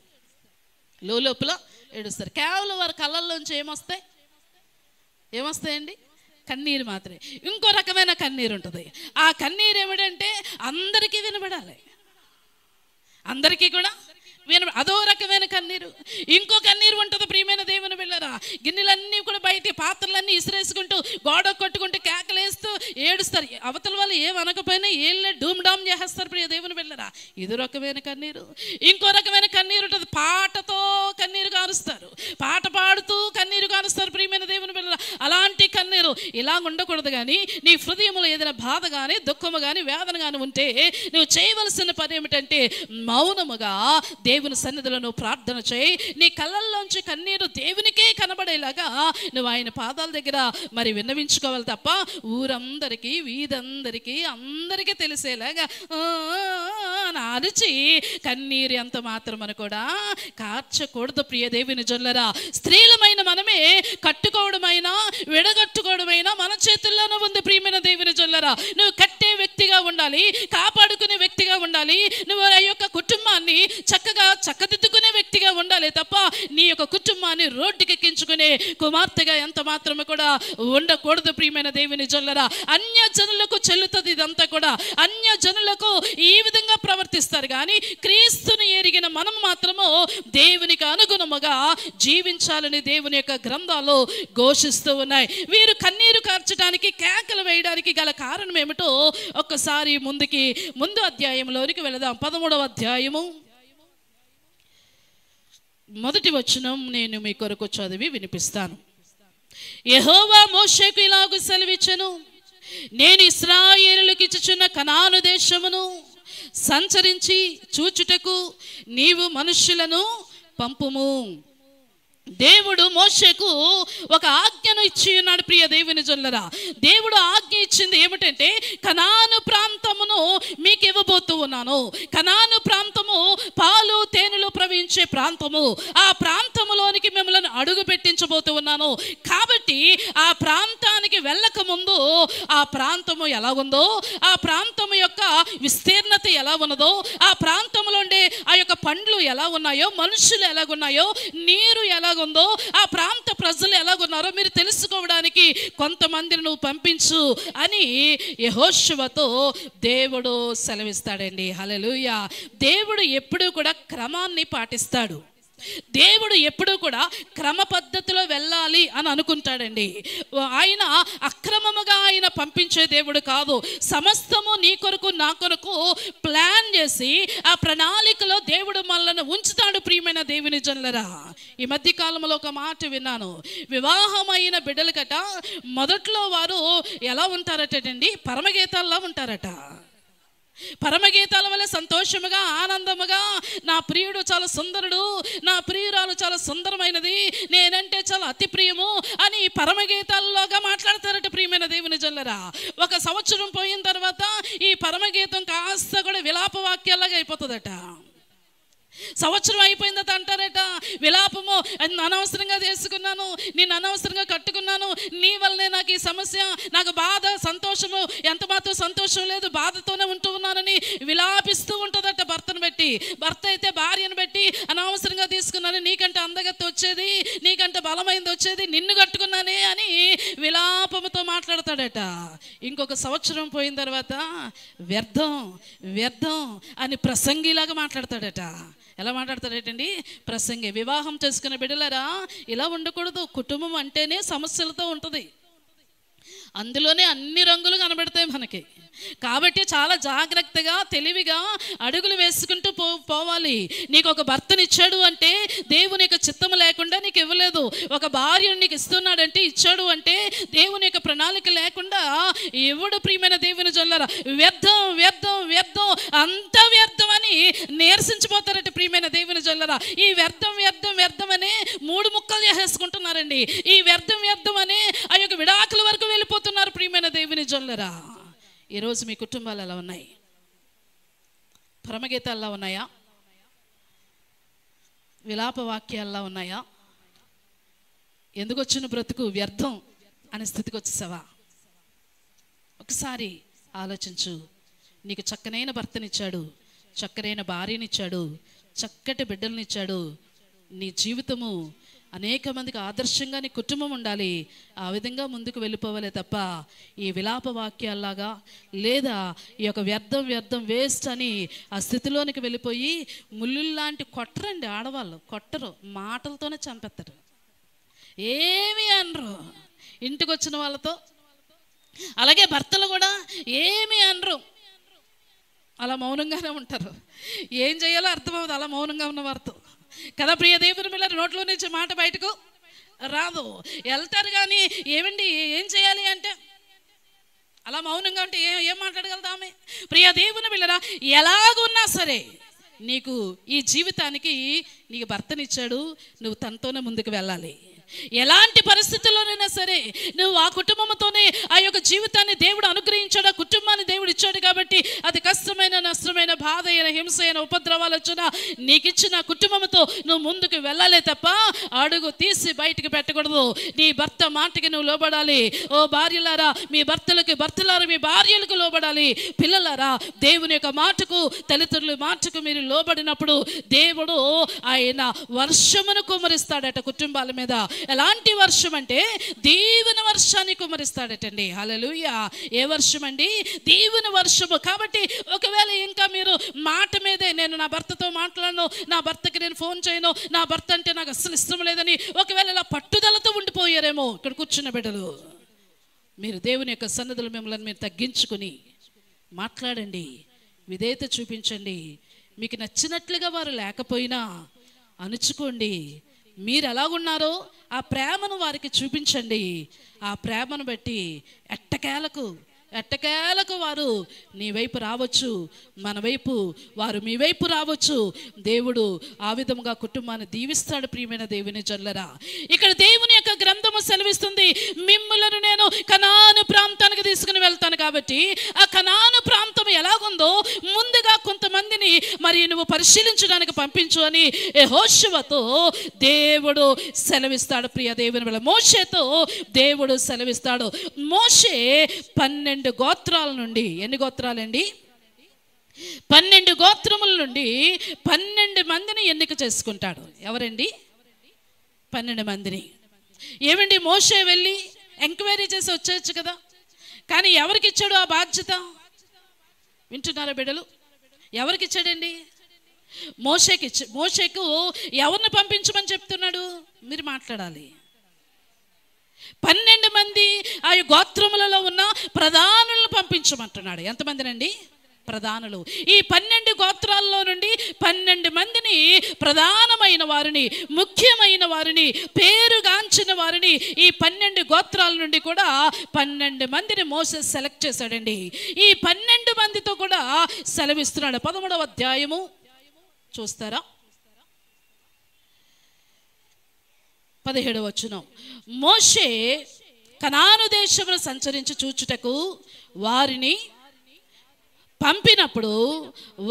లోపల ఏడుస్తారు. కేవలం వారి కళ్ళల్లోంచి ఏమొస్తాయండి? కన్నీరు మాత్రమే. ఇంకో రకమైన కన్నీరు ఉంటుంది. ఆ కన్నీరు ఏమిటంటే అందరికీ వినబడాలి, అందరికీ కూడా అదో రకమైన కన్నీరు. ఇంకో కన్నీరు ఉంటుంది ప్రియమైన దేవుని బిడ్డలారా, గిన్నెలన్నీ కూడా బయట పాత్రలన్నీ ఇసిరేసుకుంటూ గోడ కొట్టుకుంటూ కేకలేస్తూ ఏడుస్తారు. అవతల వాళ్ళు ఏమనకపోయినా ఏళ్ళే డూమ్ డామ్ చేసేస్తారు ప్రియ దేవుని బిడ్డలారా. ఇది రకమైన కన్నీరు. ఇంకో రకమైన కన్నీరు ఉంటుంది, పాటతో కన్నీరు కారుస్తారు, పాట పాడుతూ కన్నీరు కారుస్తారు ప్రియమైన దేవుని బిడ్డలారా. అలాంటి కన్నీరు ఇలా ఉండకూడదు. కానీ నీ హృదయంలో ఏదైనా బాధ కానీ, దుఃఖము కానీ, వేదన కానీ ఉంటే నువ్వు చేయవలసిన పని ఏమిటంటే మౌనముగా దేవుని సన్నిధిలో నువ్వు ప్రార్థన చేయి. నీ కళ్ళల్లోంచి కన్నీరు దేవునికే కనబడేలాగా నువ్వు ఆయన పాదాల దగ్గర మరి విన్నవించుకోవాలి తప్ప ఊరందరికీ, వీధందరికీ, అందరికీ తెలిసేలాగా అరిచి కన్నీరు ఎంత మాత్రమని కూడా కార్చకూడదు. ప్రియ దేవుని జనులారా, స్త్రీలమైన మనమే కట్టుకోవడమైనా విడగట్టుకోవడమైనా మన చేతుల్లోనే ఉంది. ప్రియమైన దేవుని జనులారా, నువ్వు కట్టే వ్యక్తిగా ఉండాలి, కాపాడుకునే వ్యక్తిగా ఉండాలి, నువ్వు ఆ యొక్క కుటుంబాన్ని చక్కగా చక్కదిద్దుకునే వ్యక్తిగా ఉండాలి తప్ప నీ యొక్క కుటుంబాన్ని రోడ్డుకెక్కించుకునే కుమార్తెగా ఎంత మాత్రమే కూడా ఉండకూడదు. ప్రియమైన దేవుని జనులారా, అన్య జనులకు చెల్లుతుంది ఇదంతా కూడా. అన్య జనులకు ఈ విధంగా ప్రవర్తిస్తారు కానీ క్రీస్తుని ఎరిగిన మనం మాత్రము దేవునికి అనుగుణముగా జీవించాలని దేవుని యొక్క గ్రంథాలు ఘోషిస్తూ ఉన్నాయి. వీరు కన్నీరు కార్చడానికి, కేకలు వేయడానికి గల కారణం ఏమిటో ఒక్కసారి ముందు అధ్యాయంలోనికి వెళదాం. 13వ అధ్యాయము 1వ వచనం నేను మీ కొరకు చదివి వినిపిస్తాను. యెహోవా మోషేకు ఇలాగు సెలవిచ్చెను, నేను ఇశ్రాయేలులకు ఇచ్చుచున్న కనాను దేశమును సంచరించి చూచుటకు నీవు మనుష్యులను పంపుము. దేవుడు మోషేకు ఒక ఆజ్ఞను ఇచ్చి ఉన్నాడు. ప్రియ దేవుని జనులారా, దేవుడు ఆజ్ఞ ఇచ్చింది ఏమిటంటే కనాను ప్రాంతమును మీకు ఇవ్వబోతూ ఉన్నాను. కనాను ప్రాంతము పాలు తేనెలు ప్రవహించే ప్రాంతము. ఆ ప్రాంతములోనికి మిమ్మల్ని అడుగు పెట్టించబోతూ ఉన్నాను. కాబట్టి ఆ ప్రాంతానికి వెళ్ళక ముందు ఆ ప్రాంతము ఎలా ఉందో, ఆ ప్రాంతము యొక్క విస్తీర్ణత ఎలా ఉన్నదో, ఆ ప్రాంతంలో ఉండే ఆ యొక్క పండ్లు ఎలా ఉన్నాయో, మనుషులు ఎలాగున్నాయో, నీరు ఎలా ఉందో, ఆ ప్రాంత ప్రజలు ఎలాగున్నారో మీరు తెలుసుకోవడానికి కొంతమందిని నువ్వు పంపించు అని యెహోషువతో దేవుడు సెలవిస్తాడండి. హల్లెలూయా. దేవుడు ఎప్పుడూ కూడా క్రమాన్ని పాటిస్తాడు. దేవుడు ఎప్పుడూ కూడా క్రమ పద్ధతిలో వెళ్ళాలి అని అనుకుంటాడండి. ఆయన అక్రమముగా ఆయన పంపించే దేవుడు కాదు. సమస్తము నీ కొరకు నా కొరకు ప్లాన్ చేసి ఆ ప్రణాళికలో దేవుడు మనల్ని ఉంచుతాడు. ప్రియమైన దేవుని జనులారా, ఈ మధ్య కాలంలో ఒక మాట విన్నాను. వివాహమైన బిడ్డలు కట మొదట్లో వారు ఎలా ఉంటారటండి, పరమగీతాల్లో ఉంటారట. పరమగీతాల వల్ల సంతోషముగా, ఆనందముగా, నా ప్రియుడు చాలా సుందరుడు, నా ప్రియురాలు చాలా సుందరమైనది, నేనంటే చాలా అతి ప్రియము అని పరమగీతాల్లోగా మాట్లాడతారట. ప్రియమైన దేవుని జనులారా, ఒక సంవత్సరం పోయిన తర్వాత ఈ పరమగీతం కాస్త కూడా విలాప వాక్యాలాగా అయిపోతుందట. సంవత్సరం అయిపోయిందట అంటారట, విలాపము అనవసరంగా చేసుకున్నాను, నేను అనవసరంగా కట్టుకున్నాను, నీ వల్లనే నాకు ఈ సమస్య, నాకు బాధ, సంతోషము ఎంత మాత్రం సంతోషం లేదు, బాధతోనే ఉంటూ ఉన్నానని విలాపిస్తూ ఉంటుందట భర్తను బట్టి. భర్త అయితే భార్యను బట్టి అనవసరంగా తీసుకున్నాను, నీకంటే అందగత్తి వచ్చేది, నీకంటే బలమైంది వచ్చేది, నిన్ను కట్టుకున్నానే అని విలాపముతో మాట్లాడతాడట. ఇంకొక సంవత్సరం పోయిన తర్వాత వ్యర్థం వ్యర్థం అని ప్రసంగిలాగా మాట్లాడతాడట. ఎలా మాట్లాడతాడేటండి, ప్రసంగి. వివాహం చేసుకునే బిడ్డలారా, ఇలా ఉండకూడదు. కుటుంబం అంటేనే సమస్యలతో ఉంటుంది, అందులోనే అన్ని రంగులు కనబడతాయి మనకి. కాబట్టి చాలా జాగ్రత్తగా, తెలివిగా అడుగులు వేసుకుంటూ పోవాలి. నీకు ఒక భర్తనిచ్చాడు అంటే దేవుని యొక్క చిత్తం లేకుండా నీకు ఇవ్వలేదు. ఒక భార్యను నీకు ఇస్తున్నాడంటే, ఇచ్చాడు అంటే దేవుని యొక్క ప్రణాళిక లేకుండా ఎవడు. ప్రియమైన దేవుని జనులారా, వ్యర్థం వ్యర్థం వ్యర్థం అంత వ్యర్థం అని నీరసించిపోతారట. ప్రియమైన దేవుని జనులారా, ఈ వ్యర్థం వ్యర్థం వ్యర్థం అనే 3 ముక్కలు చేసేసుకుంటున్నారండి. ఈ వ్యర్థం వ్యర్థం అనే ఆ యొక్క విడాకుల వరకు వెళ్ళిపోతున్నారు. ప్రియమైన దేవుని జనులారా, ఈరోజు మీ కుటుంబాలు ఎలా ఉన్నాయి? పరమగీతాల్లో ఉన్నాయా? విలాప వాక్యాల్లో ఉన్నాయా? ఎందుకు వచ్చిన బ్రతుకు వ్యర్థం అనే స్థితికి వచ్చేసావా? ఒకసారి ఆలోచించు. నీకు చక్కనైన భర్తనిచ్చాడు, చక్కనైన భార్యనిచ్చాడు, చక్కటి బిడ్డలనిచ్చాడు. నీ జీవితము అనేక మందికి ఆదర్శంగా నీ కుటుంబం ఉండాలి. ఆ విధంగా ముందుకు వెళ్ళిపోవాలి తప్ప ఈ విలాప వాక్యాల్లాగా, లేదా ఈ యొక్క వ్యర్థం వ్యర్థం వేస్ట్ అని ఆ స్థితిలోనికి వెళ్ళిపోయి ముళ్ళుల్లాంటి కొట్టరండి. ఆడవాళ్ళు కొట్టరు, మాటలతోనే చంపేస్తారు, ఏమీ అనరు ఇంటికి వచ్చిన వాళ్ళతో. అలాగే భర్తలు కూడా ఏమీ అనరు, అలా మౌనంగానే ఉంటారు. ఏం చేయాలో అర్థమవుతుంది అలా మౌనంగా ఉన్న వారితో కదా. ప్రియ దేవుని పిల్లలు, నోట్లో నుంచి మాట బయటకు రాదు. వెళ్తారు కానీ ఏమండి ఏం చేయాలి అంటే అలా మౌనంగా ఉంటే ఏం మాట్లాడగలదా ఆమె? ప్రియ దేవుని బిడ్డలారా, ఎలాగున్నా సరే నీకు ఈ జీవితానికి నీకు భర్తనిచ్చాడు, నువ్వు తనతోనే ముందుకు వెళ్ళాలి. ఎలాంటి పరిస్థితుల్లోనైనా సరే నువ్వు ఆ కుటుంబంతోనే ఆ యొక్క జీవితాన్ని దేవుడు అనుగ్రహించాడు, ఆ కుటుంబాన్ని దేవుడు ఇచ్చాడు. కాబట్టి అది కష్టమైన, నష్టమైన, బాధ అయిన, హింస అయిన, ఉపద్రవాలు వచ్చినా నీకు ఇచ్చిన కుటుంబంతో నువ్వు ముందుకు వెళ్ళాలే తప్ప అడుగు తీసి బయటికి పెట్టకూడదు. నీ భర్త మాటకి నువ్వు లోబడాలి. ఓ భార్యలారా, మీ భర్తలారా మీ భార్యలకు లోబడాలి. పిల్లలారా, దేవుని యొక్క మాటకు, తల్లిదండ్రుల మాటకు మీరు లోబడినప్పుడు దేవుడు ఆయన వర్షమును కుమ్మరిస్తాడట కుటుంబాల మీద. ఎలాంటి వర్షం అంటే దీవెన వర్షాన్ని కుమ్మరిస్తాడటండి. హల్లెలూయా. ఏ వర్షం అండి? దీవెన వర్షము. కాబట్టి ఒకవేళ ఇంకా మీరు మాట మీదే, నేను నా భర్తతో మాట్లాడను, నా భర్తకి నేను ఫోన్ చేయను, నా భర్త అంటే నాకు అస్సలు ఇష్టం లేదని ఒకవేళ ఇలా పట్టుదలతో ఉండిపోయారేమో ఇక్కడ కూర్చున్న బిడ్డలు, మీరు దేవుని యొక్క సన్నిధిలో మిమ్మల్ని మీరు తగ్గించుకుని మాట్లాడండి, విధేయత చూపించండి. మీకు నచ్చినట్లుగా వారు లేకపోయినా అణుచుకోండి. మీరు ఎలాగున్నారో ఆ ప్రేమను వారికి చూపించండి. ఆ ప్రేమను బట్టి ఎట్టకేలకు వారు నీ వైపు రావచ్చు, మన వైపు వారు మీ వైపు రావచ్చు. దేవుడు ఆ విధముగా కుటుంబాన్ని దీవిస్తాడు. ప్రియమైన దేవుని జనులారా, ఇక్కడ దేవుని యొక్క గ్రంథము సెలవిస్తుంది, మిమ్ములను నేను కనాను ప్రాంతానికి తీసుకుని వెళ్తాను. కాబట్టి ఆ కనాను ప్రాంతం ఎలాగుందో ముందుగా కొంతమందిని మరి నువ్వు పరిశీలించడానికి పంపించు అని యెహోషువతో దేవుడు సెలవిస్తాడు. ప్రియ దేవుని వల్ల మోషేతో దేవుడు సెలవిస్తాడు. మోషే 12 గోత్రాల నుండి, ఎన్ని గోత్రాలండి? 12 గోత్రముల నుండి 12 మందిని ఎన్నిక చేసుకుంటాడు. ఎవరండి? 12 మందిని. ఏమండి, మోషే వెళ్ళి ఎంక్వైరీ చేసి వచ్చేయచ్చు కదా, కానీ ఎవరికి ఇచ్చాడు ఆ బాధ్యత? వింటున్నారా బిడ్డలు? ఎవరికి ఇచ్చాడండి? మోషేకి. మోషేకు ఎవరిని పంపించమని చెప్తున్నాడు? మీరు మాట్లాడాలి. 12 మంది ఆ గోత్రములలో ఉన్న ప్రధానులను పంపించమంటున్నాడు. ఎంతమందినండి? ప్రధానులు. ఈ 12 గోత్రాల్లో నుండి 12 మందిని, ప్రధానమైన వారిని, ముఖ్యమైన వారిని, పేరుగాంచిన వారిని, ఈ 12 గోత్రాల నుండి కూడా 12 మందిని మోసే సెలెక్ట్ చేశాడండి. ఈ 12 మందితో కూడా సెలవిస్తున్నాడు. 13వ అధ్యాయము చూస్తారా? 17వ వచనం. మోషే కనాను దేశమును సంచరించి చూచుటకు వారిని పంపినప్పుడు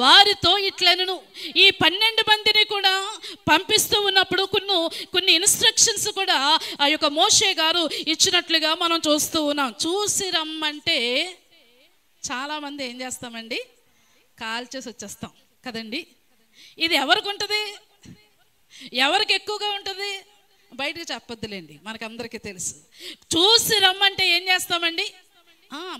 వారితో ఇట్లనెను. ఈ 12 మందిని కూడా పంపిస్తూ ఉన్నప్పుడు కొన్ని ఇన్స్ట్రక్షన్స్ కూడా ఆ యొక్క మోషే గారు ఇచ్చినట్లుగా మనం చూస్తూ ఉన్నాం. చూసి రమ్మంటే చాలామంది ఏం చేస్తామండి? కాల్చేసి వచ్చేస్తాం కదండి. ఇది ఎవరికి ఉంటుంది? ఎవరికి ఎక్కువగా ఉంటుంది? బయటకు చెప్పొద్దులేండి, మనకందరికీ తెలుసు. చూసి రమ్మంటే ఏం చేస్తామండి?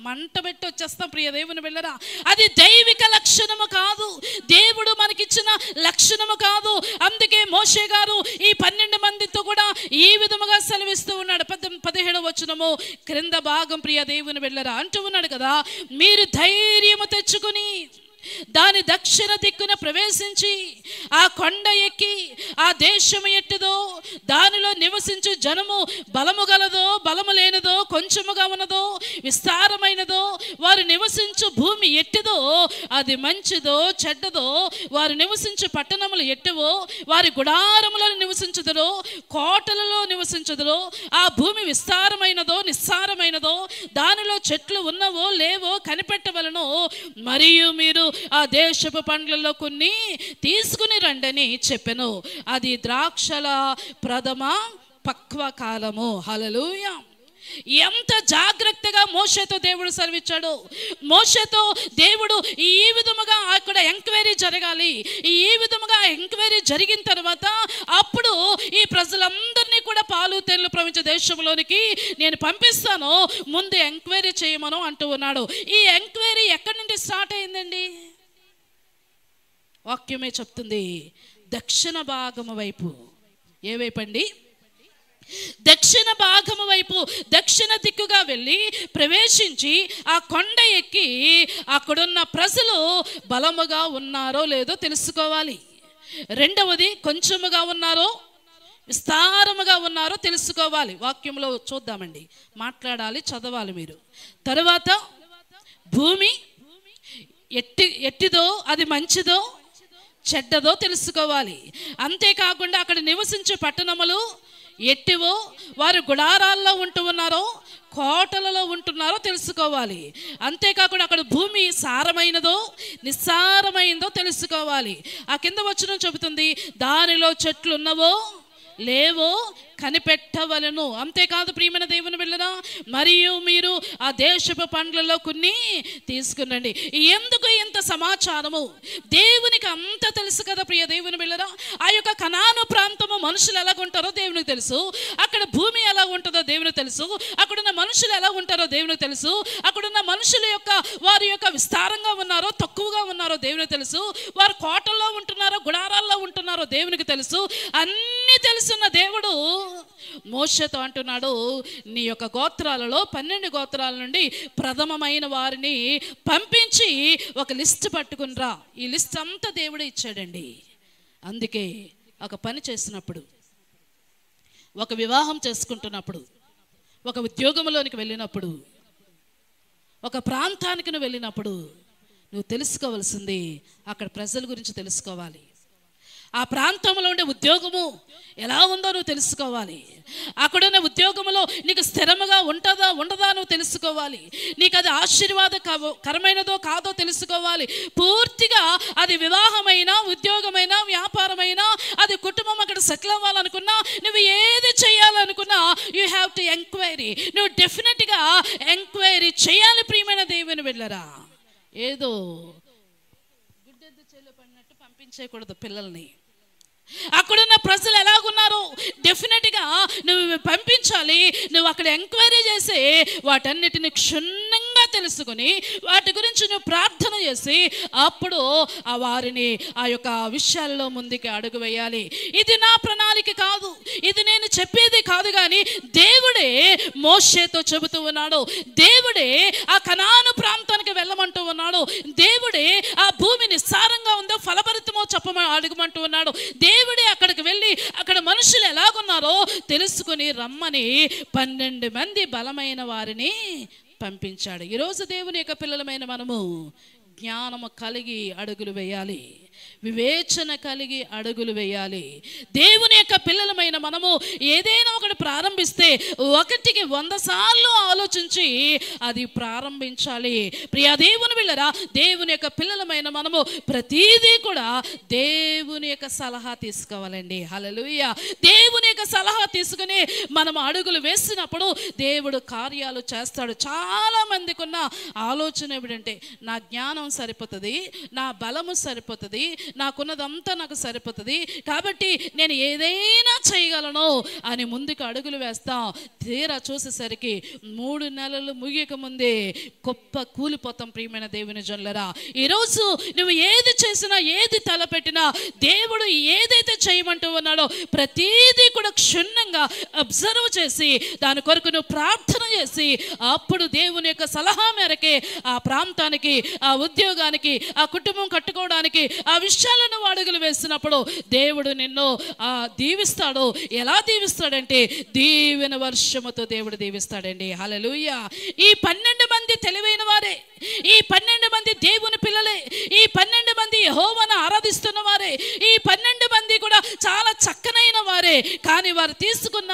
మంట పెట్టి వచ్చేస్తాం. ప్రియ దేవుని బిడ్డలారా, అది దైవిక లక్షణము కాదు, దేవుడు మనకిచ్చిన లక్షణము కాదు. అందుకే మోషే గారు ఈ 12 మందితో కూడా ఈ విధముగా సెలవిస్తూ ఉన్నాడు. 17వ వచనము క్రింద భాగం ప్రియ దేవుని బిడ్డలారా అంటూ ఉన్నాడు కదా, మీరు ధైర్యము తెచ్చుకుని దాని దక్షిణ దిక్కున ప్రవేశించి ఆ కొండ ఎక్కి ఆ దేశము ఎట్టిదో దానిలో నివసించు జనము బలము గలదో బలము లేనిదో కొంచెముగా ఉన్నదో విస్తారమైనదో వారు నివసించు భూమి ఎట్టిదో అది మంచిదో చెడ్డదో వారు నివసించు పట్టణములు ఎట్టివో వారి గుడారములను నివసించుదురో కోటలలో నివసించుదురో ఆ భూమి విస్తారమైనదో నిస్సారమైనదో దానిలో చెట్లు ఉన్నవో లేవో కనిపెట్టవలనో మరియు మీరు ఆ దేశపు పండ్లలో కొన్ని తీసుకుని రండని చెప్పెను. అది ద్రాక్షల ప్రథమ పక్వ కాలము. హల్లెలూయా. ఎంత జాగ్రత్తగా మోషేతో దేవుడు సెలవిచ్చాడు. మోషేతో దేవుడు ఈ విధముగా అక్కడ ఎంక్వైరీ జరగాలి. ఈ విధముగా ఎంక్వైరీ జరిగిన తర్వాత అప్పుడు ఈ ప్రజలందరినీ కూడా పాలు తేనెలు ప్రవహించే దేశంలోనికి నేను పంపిస్తాను, ముందు ఎంక్వైరీ చేయమను అంటూ ఉన్నాడు. ఈ ఎంక్వైరీ ఎక్కడి నుండి స్టార్ట్ అయిందండి? వాక్యమే చెప్తుంది, దక్షిణ భాగము వైపు. ఏ వైపు అండి? దక్షిణ భాగము వైపు, దక్షిణ దిక్కుగా వెళ్ళి ప్రవేశించి ఆ కొండ ఎక్కి అక్కడున్న ప్రజలు బలముగా ఉన్నారో లేదో తెలుసుకోవాలి. రెండవది, కొంచెముగా ఉన్నారో విస్తారముగా ఉన్నారో తెలుసుకోవాలి. వాక్యంలో చూద్దామండి, మాట్లాడాలి, చదవాలి మీరు. తరువాత భూమి ఎట్టిదో, అది మంచిదో చెడ్డదో తెలుసుకోవాలి. అంతేకాకుండా అక్కడ నివసించే పట్టణములు ఎట్టివో, వారు గుడారాల్లో ఉంటూ ఉన్నారో కోటలలో ఉంటున్నారో తెలుసుకోవాలి. అంతేకాకుండా అక్కడ భూమి సారమైనదో నిస్సారమైందో తెలుసుకోవాలి. ఆ కింద వచనం చెబుతుంది, దానిలో చెట్లు ఉన్నవో లేవో కనిపెట్టవలను. అంతేకాదు ప్రియమైన దేవుని బిడ్డలారా, మరియు మీరు ఆ దేశపు పండ్లలో కొన్ని తీసుకురండి. ఎందుకు ఇంత సమాచారము? దేవునికి అంత తెలుసు కదా ప్రియ దేవుని బిడ్డలారా. ఆ యొక్క కనాను ప్రాంతము మనుషులు ఎలా ఉంటారో దేవునికి తెలుసు, అక్కడ భూమి ఎలా ఉంటుందో దేవునికి తెలుసు, అక్కడున్న మనుషులు ఎలా ఉంటారో దేవునికి తెలుసు, అక్కడున్న మనుషుల యొక్క వారి యొక్క విస్తారంగా ఉన్నారో తక్కువగా ఉన్నారో దేవునికి తెలుసు, వారు కోటల్లో ఉంటున్నారో గుడారాల్లో ఉంటున్నారో దేవునికి తెలుసు. అన్నీ తెలుసున్న దేవుడు మోషేతో అంటున్నాడు, నీ యొక్క గోత్రాలలో 12 గోత్రాల నుండి ప్రథమమైన వారిని పంపించి ఒక లిస్ట్ పట్టుకునిరా. ఈ లిస్ట్ అంతా దేవుడే ఇచ్చాడండి. అందుకే ఒక పని చేసినప్పుడు, ఒక వివాహం చేసుకుంటున్నప్పుడు, ఒక ఉద్యోగంలోనికి వెళ్ళినప్పుడు, ఒక ప్రాంతానికి నువ్వు వెళ్ళినప్పుడు నువ్వు తెలుసుకోవాల్సింది అక్కడ ప్రజల గురించి తెలుసుకోవాలి. ఆ ప్రాంతంలో ఉండే ఉద్యోగము ఎలా ఉందో నువ్వు తెలుసుకోవాలి. అక్కడున్న ఉద్యోగంలో నీకు స్థిరముగా ఉంటుందా ఉండదా నువ్వు తెలుసుకోవాలి. నీకు అది ఆశీర్వాదకరమైనదో కాదో తెలుసుకోవాలి. పూర్తిగా అది వివాహమైనా, ఉద్యోగమైనా, వ్యాపారమైనా, అది కుటుంబం అక్కడ సెటిల్ అవ్వాలనుకున్నా, నువ్వు ఏది చేయాలనుకున్నా యూ హ్యావ్ టు ఎంక్వైరీ. నువ్వు డెఫినెట్గా ఎంక్వైరీ చేయాలి ప్రియమైన దేవుని బిడ్డలారా. ఏదో గుడ్డెద్దు చేలో పడినట్టు పంపించేయకూడదు పిల్లల్ని. అక్కడున్న ప్రజలు ఎలాగున్నారో డెఫినెట్గా నువ్వు పంపించాలి. నువ్వు అక్కడ ఎంక్వైరీ చేసి వాటన్నిటిని క్షుణ్ణంగా తెలుసుకొని వాటి గురించి నువ్వు ప్రార్థన చేసి అప్పుడు ఆ వారిని ఆ యొక్క విషయాల్లో ముందుకు అడుగు వేయాలి. ఇది నా ప్రణాళిక కాదు, ఇది నేను చెప్పేది కాదు, కానీ దేవుడే మోషేతో చెబుతూ ఉన్నాడు. దేవుడే ఆ కనాను ప్రాంతానికి వెళ్ళమంటూ ఉన్నాడు. దేవుడే ఆ భూమి నిస్సారంగా ఉందో ఫలభరితమో అడగమంటూ ఉన్నాడు. దేవుడే అక్కడికి వెళ్ళి అక్కడ మనుషులు ఎలాగున్నారో తెలుసుకుని రమ్మని 12 మంది బలమైన వారిని పంపించాడు. ఈరోజు దేవుని యొక్క పిల్లలమైన మనము జ్ఞానము కలిగి అడుగులు వేయాలి, వివేచన కలిగి అడుగులు వేయాలి. దేవుని యొక్క పిల్లలమైన మనము ఏదైనా ఒకటి ప్రారంభిస్తే 1కి 100 సార్లు ఆలోచించి అది ప్రారంభించాలి. ప్రియ దేవుని పిల్లరా, దేవుని యొక్క పిల్లలమైన మనము ప్రతిదీ కూడా దేవుని యొక్క సలహా తీసుకోవాలండి. హల్లెలూయా. దేవుని యొక్క సలహా తీసుకుని మనం అడుగులు వేసినప్పుడు దేవుడు కార్యాలు చేస్తాడు. చాలా మందికి ఉన్న ఆలోచన ఏమిటంటే, నా జ్ఞానం సరిపోతుంది, నా బలము సరిపోతుంది, నాకున్నదంతా నాకు సరిపోతుంది, కాబట్టి నేను ఏదైనా చేయగలను అని ముందుకు అడుగులు వేస్తాం. తీరా చూసేసరికి 3 నెలలు ముగియక ముందే గొప్ప కూలిపోతాం. ప్రియమైన దేవుని జనులారా, ఈరోజు నువ్వు ఏది చేసినా, ఏది తలపెట్టినా, దేవుడు ఏదైతే చేయమంటూ ఉన్నాడో ప్రతిదీ కూడా క్షుణ్ణంగా అబ్జర్వ్ చేసి దాని కొరకు నువ్వు ప్రార్థన చేసి అప్పుడు దేవుని యొక్క సలహా మేరకే ఆ ప్రాంతానికి, ఆ ఉద్యోగానికి, ఆ కుటుంబం కట్టుకోవడానికి, ఆ విషయాలను అడుగులు వేసినప్పుడు దేవుడు నిన్ను దీవిస్తాడు. ఎలా దీవిస్తాడంటే దీవెన వర్షముతో దేవుడు దీవిస్తాడండి. హల్లెలూయా. ఈ 12 మంది తెలివైన వారే, ఈ 12 మంది దేవుని పిల్లలే, ఈ 12 మంది యెహోవాను ఆరాధిస్తున్న వారే, ఈ 12 మంది కూడా చాలా చక్కనైన వారే. కానీ వారు తీసుకున్న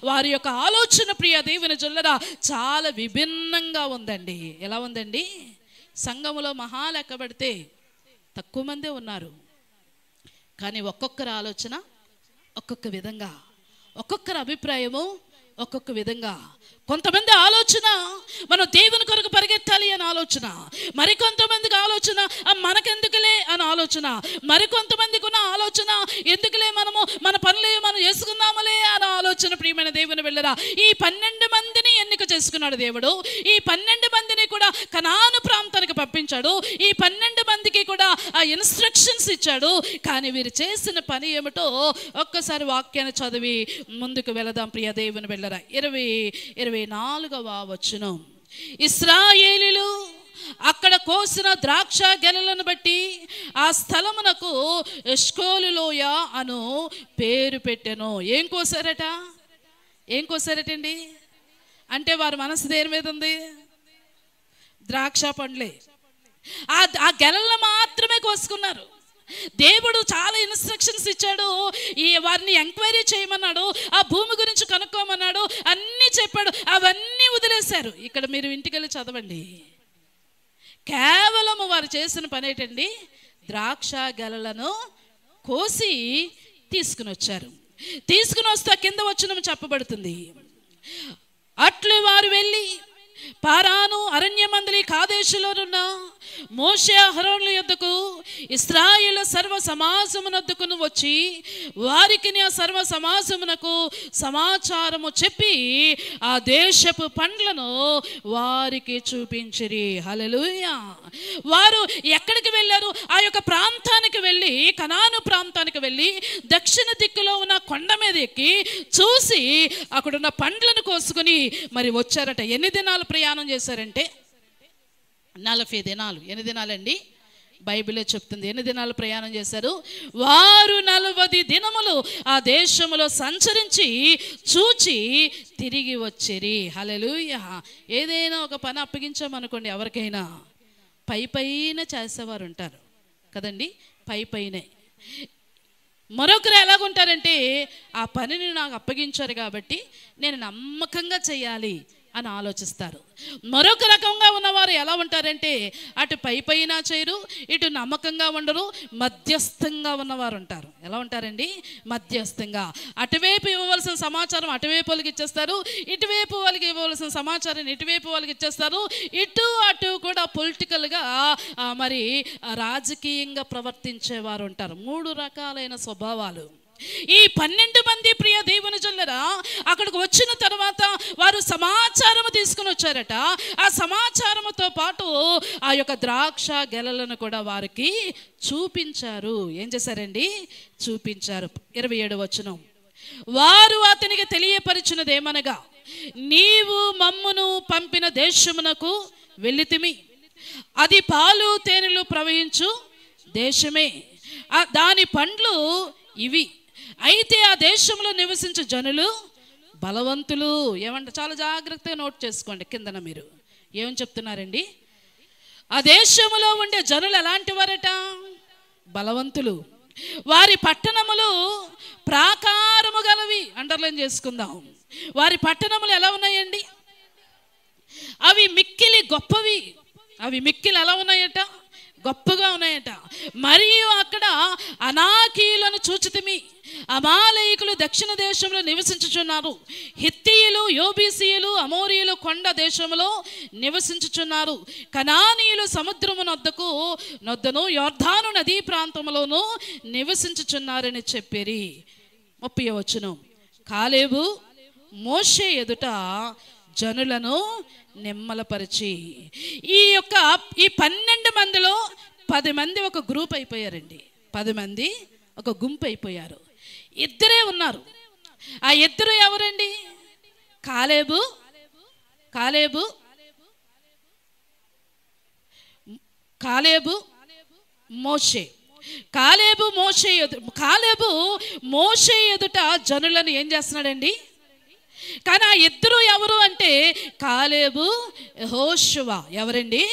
వారి యొక్క ఆలోచన ప్రియ దేవుని జనులారా చాలా విభిన్నంగా ఉందండి. ఎలా ఉందండి? సంఘములో మహా లెక్క పెడితే తక్కువ మందే ఉన్నారు, కానీ ఒక్కొక్కరి ఆలోచన ఒక్కొక్క విధంగా, ఒక్కొక్కరి అభిప్రాయము ఒక్కొక్క విధంగా. కొంతమంది ఆలోచన మనం దేవుని కొరకు పరిగెత్తాలి అని ఆలోచన, మరికొంతమందికి ఆలోచన మనకెందుకులే అని ఆలోచన, మరికొంతమందికి ఉన్న ఆలోచన ఎందుకులే మనము మన పనులే మనం చేసుకుందామలే అని ఆలోచన. ప్రియమైన దేవుని వెళ్ళరా, ఈ 12 మందిని ఎన్నిక చేసుకున్నాడు దేవుడు. ఈ 12 మందిని కూడా కనాను ప్రాంతానికి పంపించాడు. ఈ 12 మందికి కూడా ఆ ఇన్స్ట్రక్షన్స్ ఇచ్చాడు. కానీ వీరు చేసిన పని ఏమిటో ఒక్కసారి వాక్యాన్ని చదివి ముందుకు వెళదాం ప్రియ దేవుని వెళ్ళరా. 24వ వచనం, ఇశ్రాయేలీయులు అక్కడ కోసిన ద్రాక్ష గెలలను బట్టి ఆ స్థలమునకు ఎష్కోలు లోయ అను పేరు పెట్టెను. ఏం కోసారటండి? అంటే వారి మనసు దేని మీద ఉంది? ద్రాక్ష పండ్లే. ఆ గెలలను మాత్రమే కోసుకున్నారు. దేవుడు చాలా ఇన్స్ట్రక్షన్స్ ఇచ్చాడు. వారిని ఎంక్వైరీ చేయమన్నాడు, ఆ భూమి గురించి కనుక్కోమన్నాడు, అన్నీ చెప్పాడు. అవన్నీ వదిలేశారు. ఇక్కడ మీరు ఇంటికి వెళ్ళి చదవండి. కేవలం వారు చేసిన పని ఏంటండి? ద్రాక్ష గెలలను కోసి తీసుకుని వచ్చారు. తీసుకుని వస్తే కింద వచనం చెప్పబడుతుంది, అట్లు వారు వెళ్ళి పారాను అరణ్యమందలి కాదేశులోనున్న మోషే అహరోనుల యొద్దకు ఇశ్రాయేలు సర్వ సమాజమునొద్దకును వచ్చి వారికి ఆ సర్వ సమాజమునకు సమాచారము చెప్పి ఆ దేశపు పండ్లను వారికి చూపించిరి. హల్లెలూయా. వారు ఎక్కడికి వెళ్ళారు? ఆ యొక్క ప్రాంతానికి వెళ్ళి, కనాను ప్రాంతానికి వెళ్ళి దక్షిణ దిక్కులో ఉన్న కొండ మీద ఎక్కి చూసి అక్కడున్న పండ్లను కోసుకుని మరి వచ్చారట. ఎన్ని దినాలు ప్రయాణం చేశారంటే 40 దినాలు. ఎన్ని దినాలండి? బైబిలే చెప్తుంది. ఎన్ని దినాలు ప్రయాణం చేశారు? వారు 40 దినములు ఆ దేశములో సంచరించి చూచి తిరిగి వచ్చిరి. హల్లెలూయా. ఏదైనా ఒక పని అప్పగించామనుకోండి, ఎవరికైనా పైన చేసేవారు ఉంటారు కదండి. పైనే మరొకరు ఎలాగుంటారంటే, ఆ పనిని నాకు అప్పగించారు కాబట్టి నేను నమ్మకంగా చేయాలి అని ఆలోచిస్తారు. మరొక రకంగా ఉన్నవారు ఎలా ఉంటారంటే, అటు పైన చేయరు, ఇటు నమ్మకంగా ఉండరు, మధ్యస్థంగా ఉన్నవారు ఉంటారు. ఎలా ఉంటారండి? మధ్యస్థంగా. అటువైపు ఇవ్వవలసిన సమాచారం అటువైపు వాళ్ళకి ఇచ్చేస్తారు, ఇటువైపు వాళ్ళకి ఇవ్వవలసిన సమాచారం ఇటువైపు వాళ్ళకి ఇచ్చేస్తారు. ఇటు అటు కూడా పొలిటికల్గా మరి రాజకీయంగా ప్రవర్తించేవారు ఉంటారు. 3 రకాలైన స్వభావాలు. ఈ 12 మంది ప్రియ దేవుని జనులారా అక్కడికి వచ్చిన తర్వాత వారు సమాచారం తీసుకుని వచ్చారట. ఆ సమాచారంతో పాటు ఆ యొక్క ద్రాక్ష గెలలను కూడా వారికి చూపించారు. ఏం చేశారండి? చూపించారు. 27వ వచనం, వారు అతనికి తెలియపరిచినదేమనగా, నీవు మమ్మును పంపిన దేశమునకు వెళ్ళితిమి, అది పాలు తేనెలు ప్రవహించు దేశమే, దాని పండ్లు ఇవి. అయితే ఆ దేశంలో నివసించే జనులు బలవంతులు. ఏమంటే చాలా జాగ్రత్తగా నోట్ చేసుకోండి. కిందన మీరు ఏమని చెప్తున్నారండి? ఆ దేశంలో ఉండే జనులు ఎలాంటి వారట? బలవంతులు. వారి పట్టణములు ప్రాకారము గలవి. అండర్లైన్ చేసుకుందాం. వారి పట్టణములు ఎలా ఉన్నాయండి? అవి మిక్కిలి గొప్పవి. అవి మిక్కిలి ఎలా ఉన్నాయట? గొప్పగా ఉన్నాయట. మరియు అక్కడ అనాకీయులను చూచితిమి, అమాలేకులు దక్షిణ దేశంలో నివసించుచున్నారు, హిత్తీయులు, యోబీసీయులు, అమోరీయులు కొండ దేశంలో నివసించుచున్నారు, కనానీయులు సముద్రము నొద్దను యోర్దాను నదీ ప్రాంతంలోనూ నివసించుచున్నారని చెప్పిరి. 30వ వచనం, కాలేబు మోషే ఎదుట జనులను నిమ్మలపరిచి. ఈ 12 మందిలో 10 మంది ఒక గ్రూప్ అయిపోయారండి. 10 మంది ఒక గుంపు అయిపోయారు. 2 ఉన్నారు. ఆ 2 ఎవరండి? కాలేబు మోషే. కాలేబు మోషే ఎదుట జనులను ఏం చేస్తున్నాడండి? కానీ ఆ 2 ఎవరు అంటే కాలేబు, యెహోషువ. ఎవరండి?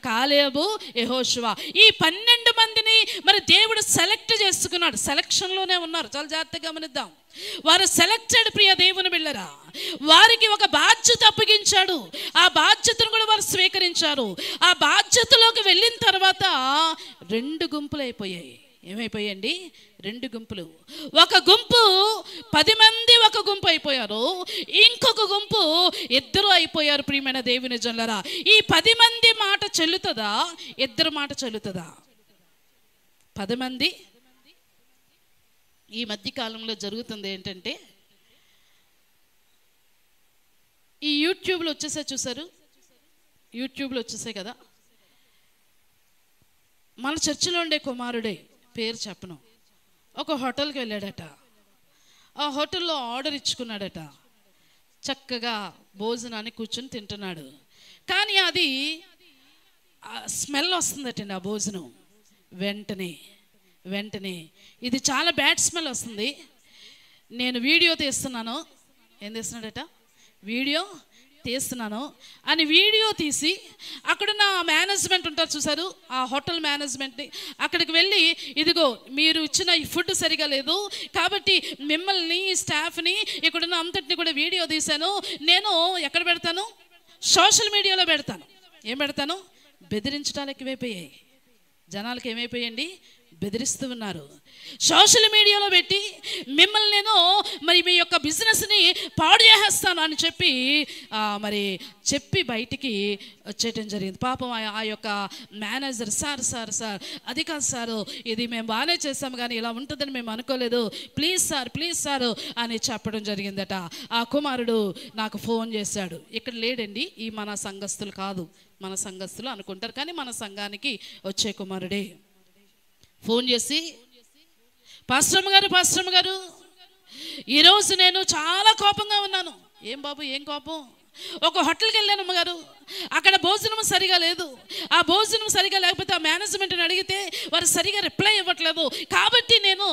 కాలేబు, యెహోషువ. ఈ 12 మందిని మరి దేవుడు సెలెక్ట్ చేసుకున్నాడు. సెలక్షన్లోనే ఉన్నారు. చాలా జాగ్రత్తగా గమనిద్దాం. వారు సెలెక్టెడ్ ప్రియ దేవుని బిళ్ళరా. వారికి ఒక బాధ్యత అప్పగించాడు. ఆ బాధ్యతను కూడా వారు స్వీకరించారు. ఆ బాధ్యతలోకి వెళ్ళిన తర్వాత 2 గుంపులు అయిపోయాయి. ఏమైపోయాయండి? 2 గుంపులు. ఒక గుంపు 10 మంది ఒక గుంపు అయిపోయారు, ఇంకొక గుంపు 2 అయిపోయారు. ప్రియమైన దేవుని జనులారా, ఈ 10 మంది మాట చెల్లుతుందా? 2 మాట చెల్లుతుందా? 10 మంది. ఈ మధ్య కాలంలో జరుగుతుంది ఏంటంటే, ఈ యూట్యూబ్లో వచ్చేసాయి, చూసారు? యూట్యూబ్లో వచ్చేసాయి కదా. మన చర్చిలో ఉండే కుమారుడే, పేరు చెప్పను, ఒక హోటల్కి వెళ్ళాడట. ఆ హోటల్లో ఆర్డర్ ఇచ్చుకున్నాడట. చక్కగా భోజనాన్ని కూర్చొని తింటున్నాడు. కానీ అది స్మెల్ వస్తుందటండి ఆ భోజనం. వెంటనే ఇది చాలా బ్యాడ్ స్మెల్ వస్తుంది. నేను వీడియో తీస్తున్నాను. ఏం తీస్తున్నాడట? వీడియో తీస్తున్నాను అని వీడియో తీసి అక్కడున్న మేనేజ్మెంట్ ఉంటారు చూసారు, ఆ హోటల్ మేనేజ్మెంట్ని అక్కడికి వెళ్ళి, ఇదిగో మీరు ఇచ్చిన ఈ ఫుడ్ సరిగా లేదు కాబట్టి మిమ్మల్ని, స్టాఫ్ని, ఇక్కడున్న అంతటిని కూడా వీడియో తీశాను, నేను ఎక్కడ పెడతాను? సోషల్ మీడియాలో పెడతాను. ఏం పెడతాను? బెదిరించడానికి ఎక్కువైపోయాయి. జనాలకు ఏమైపోయండి? బెదిరిస్తూ ఉన్నారు. సోషల్ మీడియాలో పెట్టి మిమ్మల్ని నేను మరి మీ యొక్క బిజినెస్ని పాడు చేసేస్తాను అని చెప్పి బయటికి వచ్చేయటం జరిగింది. పాపం ఆ యొక్క మేనేజర్, సార్ అది కాదు సారు, ఇది మేము బాగానే చేస్తాము కానీ ఇలా ఉంటుందని మేము అనుకోలేదు, ప్లీజ్ సార్ అని చెప్పడం జరిగిందట. ఆ కుమారుడు నాకు ఫోన్ చేశాడు. ఇక్కడ లేడండి, ఈ మన సంఘస్థులు కాదు, మన సంఘస్థులు అనుకుంటారు కానీ మన సంఘానికి వచ్చే కుమారుడే. ఫోన్ చేసి, పాస్టమ్ గారు ఈరోజు నేను చాలా కోపంగా ఉన్నాను. ఏం బాబు, ఏం కోపం? ఒక హోటల్కి వెళ్ళాను అమ్మగారు, అక్కడ భోజనం సరిగా లేదు. ఆ భోజనం సరిగా లేకపోతే ఆ మేనేజ్మెంట్ని అడిగితే వారు సరిగా రిప్లై ఇవ్వట్లేదు, కాబట్టి నేను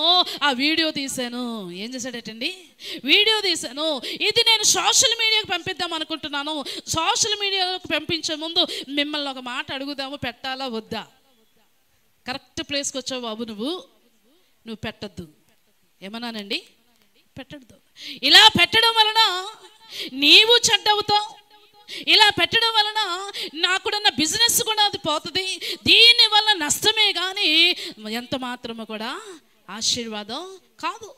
ఆ వీడియో తీశాను. ఏం చేశాడటండి? వీడియో తీశాను. ఇది నేను సోషల్ మీడియాకి పంపిద్దాం అనుకుంటున్నాను. సోషల్ మీడియాలోకి పంపించే ముందు మిమ్మల్ని ఒక మాట అడుగుదాము, పెట్టాలా వద్దా? కరెక్ట్ ప్లేస్కి వచ్చావు బాబు, నువ్వు పెట్టద్దు. ఏమన్నానండి? పెట్టద్దు. ఇలా పెట్టడం వలన నీవు చెడ్డవుతావు. ఇలా పెట్టడం వలన నాకున్న బిజినెస్ కూడా అది పోతుంది. దీనివల్ల నష్టమే కానీ ఎంత మాత్రము కూడా ఆశీర్వాదం కాదు.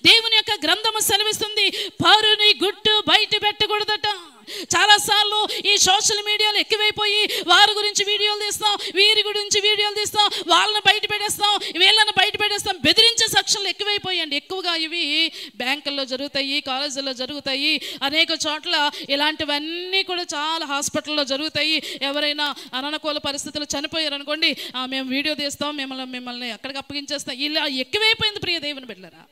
దేవుని యొక్క గ్రంథము సెలవిస్తుంది, పరుని గుట్టు బయట పెట్టకూడదట. చాలాసార్లు ఈ సోషల్ మీడియాలో ఎక్కువైపోయి వారి గురించి వీడియోలు తీస్తాం, వీరి గురించి వీడియోలు తీస్తాం, వాళ్ళని బయట పెట్టేస్తాం, వీళ్ళని బయట పెట్టేస్తాం. బెదిరించే సెక్షన్లు ఎక్కువైపోయాయండి. ఎక్కువగా ఇవి బ్యాంకుల్లో జరుగుతాయి, కాలేజీల్లో జరుగుతాయి, అనేక చోట్ల ఇలాంటివన్నీ కూడా చాలా హాస్పిటల్లో జరుగుతాయి. ఎవరైనా అననుకూల పరిస్థితులు చనిపోయారు అనుకోండి, మేము వీడియో తీస్తాం, మిమ్మల్ని అక్కడికి అప్పగించేస్తాం. ఇలా ఎక్కువైపోయింది ప్రియ దేవుని బిడ్డలారా.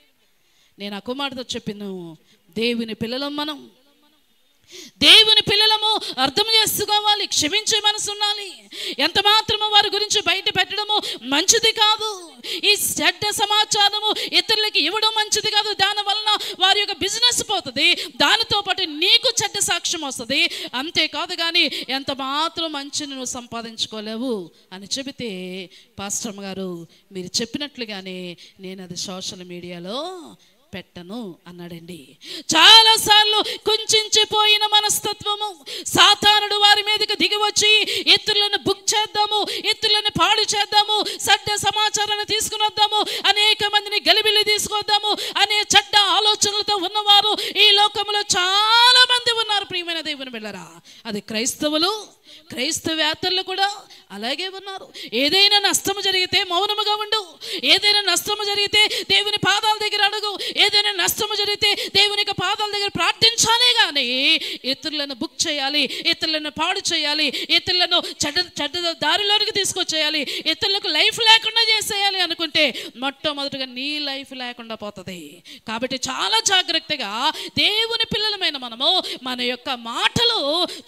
నేను ఆ కుమారుడితో చెప్పాను, దేవుని పిల్లలము అర్థం చేసుకోవాలి, క్షమించే మనసు ఉండాలి. ఎంత మాత్రము వారి గురించి బయట పెట్టడము మంచిది కాదు. ఈ చెడ్డ సమాచారము ఇతరులకి ఇవ్వడం మంచిది కాదు. దానివలన వారి యొక్క బిజినెస్ పోతుంది, దానితో పాటు నీకు చెడ్డ సాక్ష్యం వస్తుంది. అంతేకాదు కానీ ఎంత మాత్రం మంచిని నువ్వు సంపాదించుకోలేవు అని చెబితే, పాస్టర్ గారు మీరు చెప్పినట్లుగానే నేను అది సోషల్ మీడియాలో పెట్టను అన్నాడండి. చాలాసార్లు కుంచిపోయిన మనస్తత్వము సాతానుడు వారి మీదకి దిగి వచ్చి ఇతరులను బుక్ చేద్దాము, ఇతరులను పాడు చేద్దాము, చెడ్డ సమాచారాన్ని తీసుకుని వద్దాము, అనేక మందిని గలిబిలి తీసుకొద్దాము అనే చెడ్డ ఆలోచనలతో ఉన్నవారు ఈ లోకంలో చాలా మంది ఉన్నారు. ప్రియమైన దేవుని బిడ్డలారా, అది క్రైస్తవేతరులు కూడా అలాగే ఉన్నారు. ఏదైనా నష్టము జరిగితే మౌనముగా ఉండు, ఏదైనా నష్టము జరిగితే దేవుని పాదాల దగ్గర అడుగు, ఏదైనా నష్టము జరిగితే దేవుని యొక్క పాదాల దగ్గర ప్రార్థించాలి. కానీ ఇతరులను బుక్ చేయాలి, ఇతరులను పాడు చేయాలి, ఇతరులను చెడ్డ దారిలోనికి తీసుకొచ్చేయాలి, ఇతరులకు లైఫ్ లేకుండా చేసేయాలి అనుకుంటే మొట్టమొదటిగా నీ లైఫ్ లేకుండా పోతుంది. కాబట్టి చాలా జాగ్రత్తగా దేవుని పిల్లలమైన మనము మన యొక్క మాటలు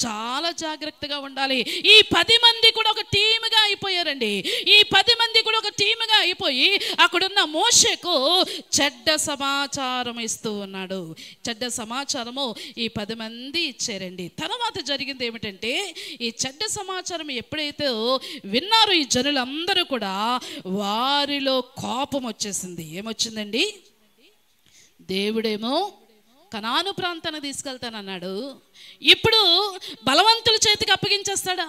చాలా జాగ్రత్తగా ఉండాలి. ఈ 10 మంది కూడా ఒక టీమ్గా అయిపోయారండి. ఈ 10 మంది కూడా ఒక టీమ్గా అయిపోయి అక్కడున్న మోషేకు చెడ్డ సమాచారం ఇస్తూ ఉన్నాడు. చెడ్డ సమాచారము ఈ 10 మంది ఇచ్చారండి. తర్వాత జరిగింది ఏమిటంటే, ఈ చెడ్డ సమాచారం ఎప్పుడైతే విన్నారో ఈ జనులందరూ కూడా వారిలో కోపం వచ్చేసింది. ఏమొచ్చిందండి? దేవుడేమో కనాను ప్రాంతాన్ని తీసుకెళ్తానన్నాడు, ఇప్పుడు బలవంతుల చేతికి అప్పగించేస్తాడా?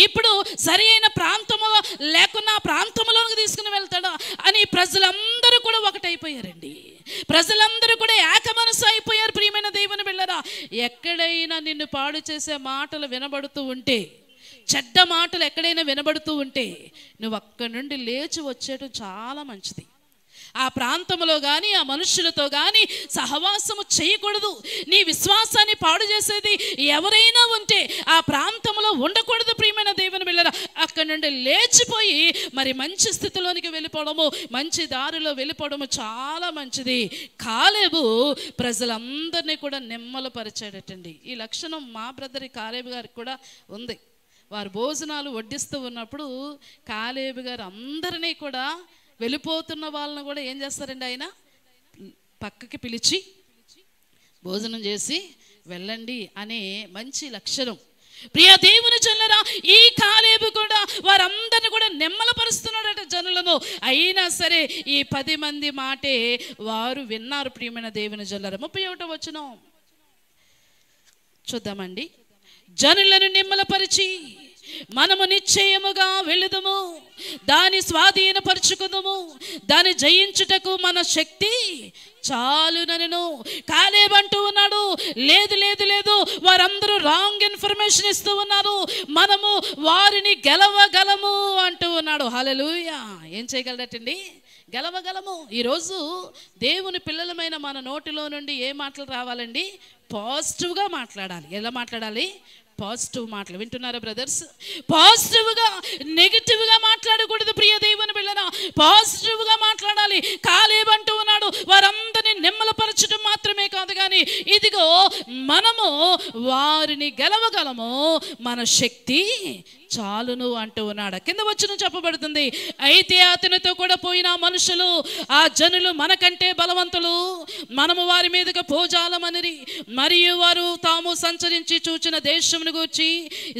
ఇప్పుడు సరి అయిన ప్రాంతంలో లేకున్నా ప్రాంతంలోకి తీసుకుని వెళ్తాడా అని ప్రజలందరూ కూడా ఒకటైపోయారండి. ప్రజలందరూ కూడా ఏక మనసు అయిపోయారు. ప్రియమైన దేవుని బిడ్డలారా, ఎక్కడైనా నిన్ను పాడు చేసే మాటలు వినబడుతూ ఉంటే, చెడ్డ మాటలు ఎక్కడైనా వినబడుతూ ఉంటే నువ్వు అక్కడి నుండి లేచి వచ్చేయడం చాలా మంచిది. ఆ ప్రాంతంలో కానీ ఆ మనుషులతో కానీ సహవాసము చేయకూడదు. నీ విశ్వాసాన్ని పాడు చేసేది ఎవరైనా ఉంటే ఆ ప్రాంతంలో ఉండకూడదు. ప్రియమైన దేవుని బిడ్డలారా, అక్కడి నుండి లేచిపోయి మరి మంచి స్థితిలోనికి వెళ్ళిపోవడము, మంచి దారిలో వెళ్ళిపోవడము చాలా మంచిది. కాలేబు ప్రజలందరినీ కూడా నిమ్మలపరిచాడటండి. ఈ లక్షణం మా బ్రదర్ కాలేబు గారికి కూడా ఉంది. వారు భోజనాలు వడ్డిస్తూ ఉన్నప్పుడు కాలేబు గారు అందరినీ కూడా, వెళ్ళిపోతున్న వాళ్ళని కూడా ఏం చేస్తారండి, ఆయన పక్కకి పిలిచి భోజనం చేసి వెళ్ళండి అనే మంచి లక్షణం. ప్రియ దేవుని జనులారా, ఈ కాలేబు కూడా వారందరిని కూడా నెమ్మలపరుస్తున్నాడట జనులను. అయినా సరే ఈ 10 మంది మాటే వారు విన్నారు. ప్రియమైన దేవుని జనులారా, 31వ వచనం చూద్దామండి. జనులను నిమ్మలపరిచి మనము నిశ్చయముగా వెళ్ళుదుము, దాని స్వాధీనపరుచుకుందుము, దాన్ని జయించుటకు మన శక్తి చాలునను. కాలేబు అంటూ ఉన్నాడు, లేదు లేదు లేదు, వారందరూ రాంగ్ ఇన్ఫర్మేషన్ ఇస్తూ ఉన్నారు, మనము వారిని గెలవగలము అంటూ ఉన్నాడు. హల్లెలూయా. ఏం చేయగలరటండి? గెలవగలము. ఈరోజు దేవుని పిల్లలమైన మన నోటిలో నుండి ఏ మాటలు రావాలండి? పాజిటివ్గా మాట్లాడాలి. ఎలా మాట్లాడాలి? పాజిటివ్ మాటలు. వింటున్నారా బ్రదర్స్? పాజిటివ్గా, నెగిటివ్గా మాట్లాడకూడదు. ప్రియ దేవుని బిడ్డలారా, పాజిటివ్గా మాట్లాడాలి. కాలేబు అంటూ ఉన్నాడు, వారందరినీ నెమ్మలపరచడం మాత్రమే కాదు కానీ ఇదిగో మనము వారిని గెలవగలము, మన శక్తి చాలును అంటూ ఉన్నాడు. కింద వచ్చిన చెప్పబడుతుంది, అయితే అతనితో కూడా పోయిన మనుషులు, ఆ జనులు మనకంటే బలవంతులు, మనము వారి మీదకి పోజాలమనిరి. మరియు వారు తాము సంచరించి చూచిన దేశమును గూర్చి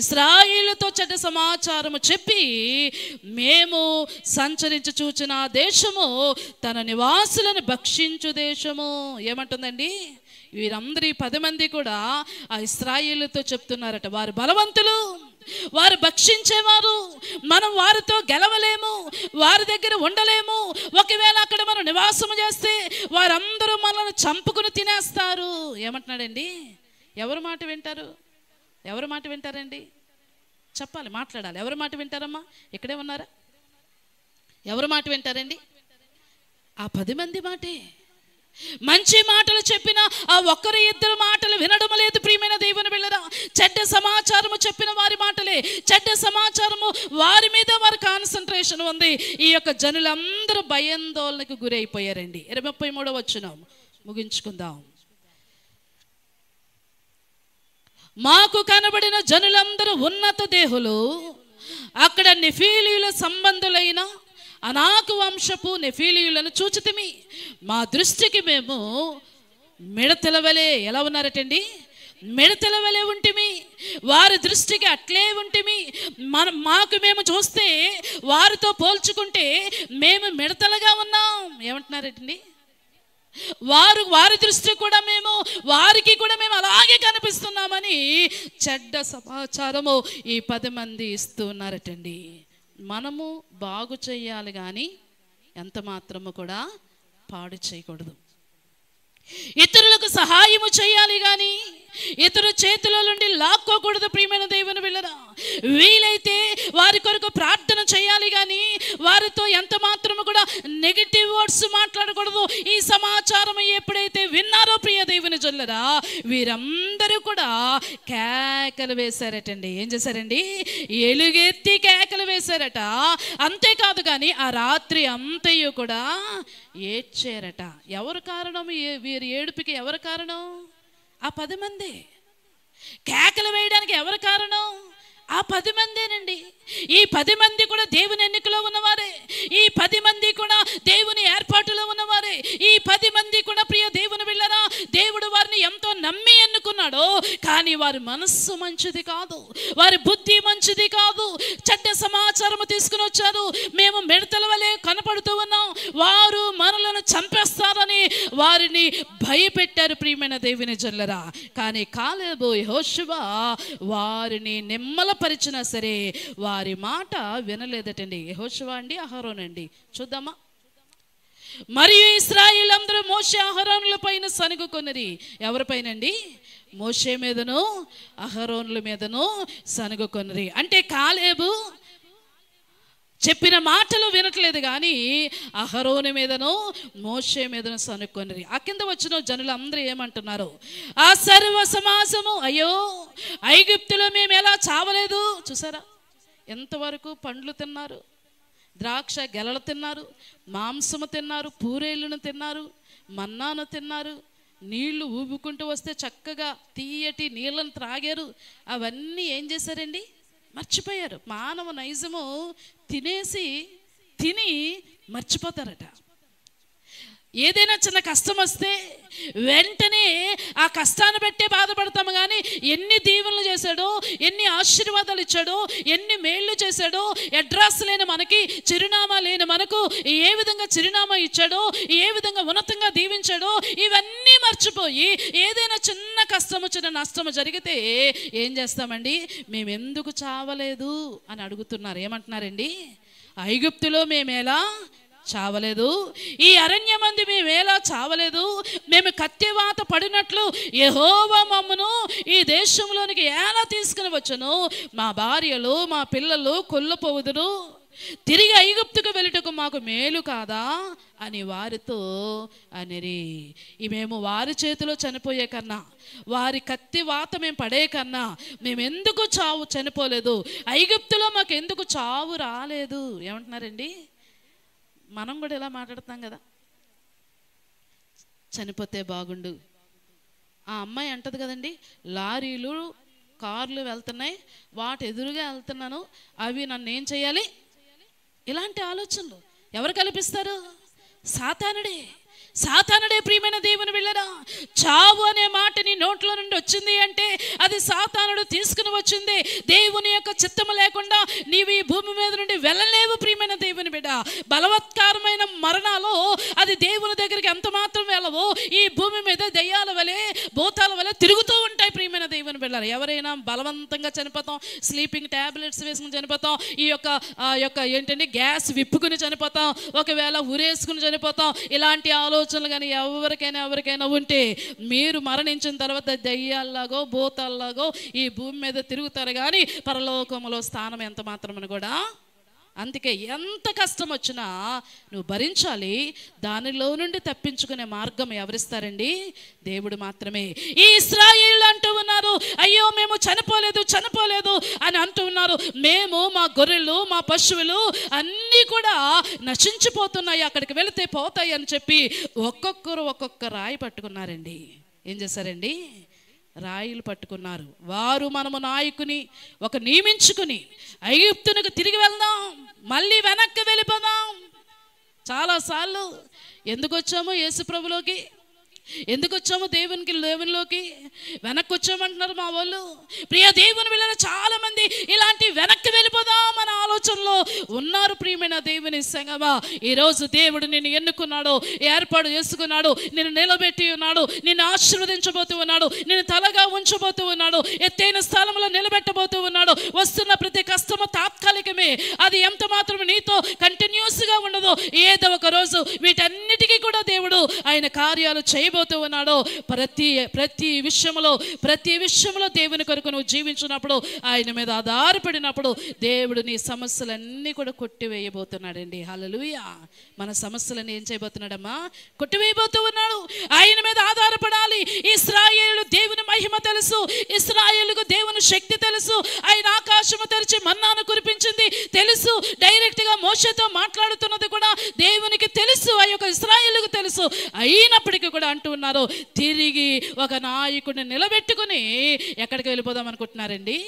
ఇశ్రాయేలుతో చెడ్డ సమాచారము చెప్పి, మేము సంచరించి చూచిన దేశము తన నివాసులను భక్షించు దేశము. ఏమంటుందండి? వీరందరూ 10 మంది కూడా ఆ ఇశ్రాయేలుతో చెప్తున్నారట, వారు బలవంతులు, వారు భక్షించేవారు, మనం వారితో గెలవలేము, వారి దగ్గర ఉండలేము. ఒకవేళ అక్కడ మనం నివాసము చేస్తే వారందరూ మనల్ని చంపుకుని తినేస్తారు. ఏమంటున్నాడండి? ఎవరు మాట వింటారు? ఎవరు మాట వింటారండి? చెప్పాలి, మాట్లాడాలి. ఎవరు మాట వింటారమ్మా? ఇక్కడే ఉన్నారా? ఎవరు మాట వింటారండి? ఆ 10 మంది మాటే. మంచి మాటలు చెప్పిన ఆ 1-2 మాటలు వినడం లేదు. ప్రియమైన దేవుని బిడ్డలారా, చెడ్డ సమాచారము చెప్పిన వారి మాటలే, చెడ్డ సమాచారము వారి మీద వారి కాన్సన్ట్రేషన్ ఉంది. ఈ యొక్క జనులందరూ భయాందోళనకు గురైపోయారండి. 33వ వచనం ముగించుకుందాం. మాకు కనబడిన జనులందరూ ఉన్నత దేహులు, అక్కడ నెఫీలీయుల సంబంధులైన అనాకు వంశపు నెఫీలీయులను చూచితిమి. మా దృష్టికి మేము మిడతల వలె, ఎలా ఉన్నారటండి? మిడతల వలె ఉంటిమి, వారి దృష్టికి అట్లే ఉంటిమి. మాకు మేము చూస్తే వారితో పోల్చుకుంటే మేము మిడతలుగా ఉన్నాం. ఏమంటున్నారటండి? వారి దృష్టి కూడా వారికి కూడా మేము అలాగే కనిపిస్తున్నామని చెడ్డ సమాచారము ఈ 10 మంది ఇస్తూ ఉన్నారటండి. మనము బాగు చేయాలి కానీ ఎంత మాత్రము కూడా పాడు చేయకూడదు. ఇతరులకు సహాయము చేయాలి కానీ ఇతరు చేతుల నుండి లాక్కోకూడదు. ప్రియమైన దేవుని బిడ్డలారా, వీలైతే వారి కొరకు ప్రార్థన చేయాలి కానీ వారితో ఎంత మాత్రము కూడా నెగిటివ్ వర్డ్స్ మాట్లాడకూడదు. ఈ సమాచారం ఎప్పుడైతే విన్నారో ప్రియ దేవుని జనులారా, వీరందరూ కూడా కేకలు వేశారటండి. ఏం చేశారండి? ఎలుగెత్తి కేకలు వేశారట. అంతేకాదు కానీ ఆ రాత్రి అంతయు కూడా ఏడ్చారట. ఎవరు కారణం? వీరి ఏడుపుకి ఎవరు కారణం? ఆ 10 మంది. కేకలు వేయడానికి ఎవరు కారణం? ఆ 10 మందేనండి. ఈ 10 మంది కూడా దేవుని ఎన్నికలో ఉన్నవారే. ఈ 10 మంది కూడా దేవుని ఏర్పాటులో ఉన్నవారే. ఈ 10 మంది కూడా ప్రియ దేవుని బిడ్డలారా, దేవుడు వారిని ఎంతో నమ్మి ఎన్నుకున్నాడు. కానీ వారి మనస్సు మంచిది కాదు, వారి బుద్ధి మంచిది కాదు. చెడ్డ సమాచారం తీసుకుని వచ్చారు. మేము మిడతల వలె కనపడుతూ ఉన్నాం, వారు మనలను చంపేస్తారని వారిని భయపెట్టారు. ప్రియమైన దేవుని జనులారా, కానీ కాలేబు, యెహోషువ వారిని నిమ్మలపరిచినా సరే వారి మాట వినలేదటండి. యెహోషువ అండి, అహరోను అండి. చూద్దామా? మరియు ఇశ్రాయేలందరూ మోషే అహరోనుల పైన సనుగుకొనిరి. ఎవరిపైనండి? మోషే మీదను అహరోనుల మీదను సనుగుకొనిరి. అంటే కాలేబు చెప్పిన మాటలు వినట్లేదు కానీ అహరోను మీదను మోషే మీదను సనుక్కొనిరి. ఆ కింద వచ్చిన జనులందరూ ఏమంటున్నారు? ఆ సర్వ సమాజము, అయ్యో ఐగుప్తులో మేము ఎలా చావలేదు. చూసారా ఎంతవరకు? పండ్లు తిన్నారు, ద్రాక్ష గెలలు తిన్నారు, మాంసము తిన్నారు, పూరేళ్ళను తిన్నారు, మన్నాను తిన్నారు, నీళ్లు ఊబుకుంటూ వస్తే చక్కగా తీయటి నీళ్ళను త్రాగారు. అవన్నీ ఏం చేశారండి? మర్చిపోయారు. మానవ నైజము తిని మర్చిపోతారట. ఏదైనా చిన్న కష్టం వస్తే వెంటనే ఆ కష్టాన్ని బట్టే బాధపడతాము. కానీ ఎన్ని దీవెనలు చేశాడో, ఎన్ని ఆశీర్వాదాలు ఇచ్చాడో, ఎన్ని మేళ్ళు చేశాడో, అడ్రస్ లేని మనకి, చిరునామా లేని మనకు ఏ విధంగా చిరునామా ఇచ్చాడో, ఏ విధంగా ఉన్నతంగా దీవించాడో, ఇవన్నీ మర్చిపోయి ఏదైనా చిన్న కష్టము, చిన్న నష్టము జరిగితే ఏం చేస్తామండి? మేము ఎందుకు చావలేదు అని అడుగుతున్నారు. ఏమంటున్నారండి? ఐగుప్తులో మేమేలా చావలేదు, ఈ అరణ్యమందు మేమేలా చావలేదు, మేము కత్తివాత పడినట్లు యెహోవా మమ్మను ఈ దేశంలోనికి ఎలా తీసుకుని వచ్చును, మా భార్యలు మా పిల్లలు కొల్లిపోవుదురు, తిరిగి ఐగుప్తుకు వెళ్ళుటకు మాకు మేలు కాదా అని వారితో అనిరి. మేము వారి చేతిలో చనిపోయే కన్నా, వారి కత్తి వాత మేము పడే కన్నా మేము ఎందుకు చనిపోలేదు, ఐగుప్తులో మాకు ఎందుకు చావు రాలేదు. ఏమంటున్నారండి? మనం కూడా ఇలా మాట్లాడుతాం కదా, చనిపోతే బాగుండు. ఆ అమ్మాయి అంటది కదండి, లారీలు కార్లు వెళ్తున్నాయి, వాటి ఎదురుగా వెళ్తున్నాను, అవి నన్ను ఏం చేయాలి? ఇలాంటి ఆలోచనలు ఎవరు కల్పిస్తారు? సాతానుడే ప్రియమైన దేవుని బిడ్డలారా. చావు అనే మాట నీ నోట్లో నుండి వచ్చింది అంటే అది సాతానుడు తీసుకుని వచ్చింది. దేవుని యొక్క చిత్తము లేకుండా నీవు ఈ భూమి మీద నుండి వెళ్ళలేవు ప్రియమైన దేవుని బిడ్డ. బలవత్కారమైన మరణాలు అది దేవుని దగ్గరికి ఎంత మాత్రం వెళ్ళవు. ఈ భూమి మీద దయ్యాల వలె, భూతాల వలె తిరుగుతూ ఉంటాయి ప్రియమైన దేవుని బిడ్డలారా. ఎవరైనా బలవంతంగా చనిపోతాం, స్లీపింగ్ టాబ్లెట్స్ వేసుకుని చనిపోతాం, ఈ యొక్క ఏంటంటే గ్యాస్ విప్పుకుని చనిపోతాం, ఒకవేళ ఉరేసుకుని చనిపోతాం. ఇలాంటి ఆలోచనలు కానీ ఎవరికైనా ఉంటే మీరు మరణించిన తర్వాత దయ్యాల్లాగో భూతాల్లాగో ఈ భూమి మీద తిరుగుతారు, కానీ పరలోకములో స్థానం ఎంత మాత్రమని కూడా. అందుకే ఎంత కష్టం వచ్చినా నువ్వు భరించాలి. దానిలో నుండి తప్పించుకునే మార్గం ఎవరిస్తారండి? దేవుడు మాత్రమే. ఈ ఇశ్రాయేలు అంటూ ఉన్నారు, అయ్యో మేము చనిపోలేదు అని అంటూ ఉన్నారు. మేము, మా గొర్రెలు, మా పశువులు అన్నీ కూడా నశించిపోతున్నాయి, అక్కడికి వెళితే పోతాయి అని చెప్పి ఒక్కొక్కరు ఒక్కొక్క రాయి పట్టుకున్నారండి. ఏం చేశారండి? రాయిలు పట్టుకున్నారు. వారు మనము నాయకుని నియమించుకుని ఐగుప్తునికి తిరిగి వెళ్దాం, మళ్ళీ వెనక్కి వెళ్ళిపోదాం. చాలాసార్లు ఎందుకు వచ్చాము యేసు ప్రభులోకి, ఎందుకు వచ్చాము దేవునిలోకి? వెనక్కి వచ్చామంటున్నారు మా వాళ్ళు. ప్రియ దేవుని పిల్లలు చాలా మంది ఇలాంటి వెనక్కి వెళ్ళిపోదాం అనే ఆలోచనలో ఉన్నారు ప్రియమైన దేవుని సంగమా. ఈరోజు దేవుడు నిన్ను ఎన్నుకున్నాడు, ఏర్పాటు చేసుకున్నాడు, నిన్ను నిలబెట్టి ఉన్నాడు, నిన్ను ఆశీర్వదించబోతూ ఉన్నాడు, నిన్ను తలగా ఉంచబోతూ ఉన్నాడు, ఎత్తైన స్థలంలో నిలబెట్టబోతూ ఉన్నాడు. వస్తున్న ప్రతి కష్టము తాత్కాలికమే, అది ఎంత మాత్రం నీతో కంటిన్యూస్గా ఉండదు. ఏదో ఒక రోజు వీటన్నిటికీ కూడా దేవుడు ఆయన కార్యాలు చేయబోతూ ఉన్నాడు. ప్రతి విషయంలో దేవుని కొరకు నువ్వు జీవించినప్పుడు, ఆయన మీద ఆధారపడినప్పుడు దేవుడు నీ సమస్యలన్నీ కూడా కొట్టివేయబోతున్నాడండి. హల్లెలూయా. మన సమస్యలను ఏం చేయబోతున్నాడమ్మా? కొట్టివేయబోతూ ఉన్నాడు. ఆయన మీద ఆధారపడాలి. ఇశ్రాయేలు దేవుని మహిమ తెలుసు, ఇశ్రాయేలుకు దేవుని శక్తి తెలుసు. ఆయన ఆకాశము తెరిచి మన్నాను కురిపించింది తెలుసు, డైరెక్ట్ గా మోషేతో మాట్లాడుతున్నది కూడా దేవునికి తెలుసు, ఆ యొక్క ఇశ్రాయేలుకు తెలుసు. అయినప్పటికీ కూడా అంటూ ఉన్నారు, తిరిగి ఒక నాయకుడిని నిలబెట్టుకుని ఎక్కడికి వెళ్ళిపోదాం అనుకుంటున్నారండి?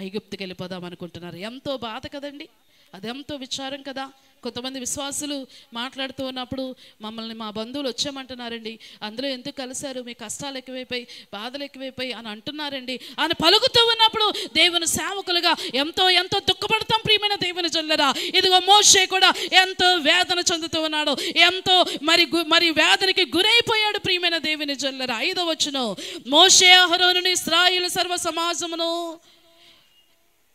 ఐగుప్తుకి వెళ్ళిపోదాం అనుకుంటున్నారు. ఎంతో బాధ కదండి, అదెంతో విచారం కదా. కొంతమంది విశ్వాసులు మాట్లాడుతూ ఉన్నప్పుడు మమ్మల్ని మా బంధువులు వచ్చామంటున్నారండి, అందులో ఎందుకు కలిశారు, మీ కష్టాలు ఎక్కువైపోయి, బాధలు ఎక్కువైపోయి అని అంటున్నారండి అని పలుకుతూ ఉన్నప్పుడు దేవుని సేవకులుగా ఎంతో దుఃఖపడతాం ప్రియమైన దేవుని జల్లరా. ఇదిగో మోషే కూడా ఎంతో వేదన చెందుతూ ఉన్నాడు, ఎంతో మరి వేదనకి గురైపోయాడు ప్రియమైన దేవుని జల్లరా. 5వ వచనం, మోషే అహరోనుని ఇశ్రాయేలు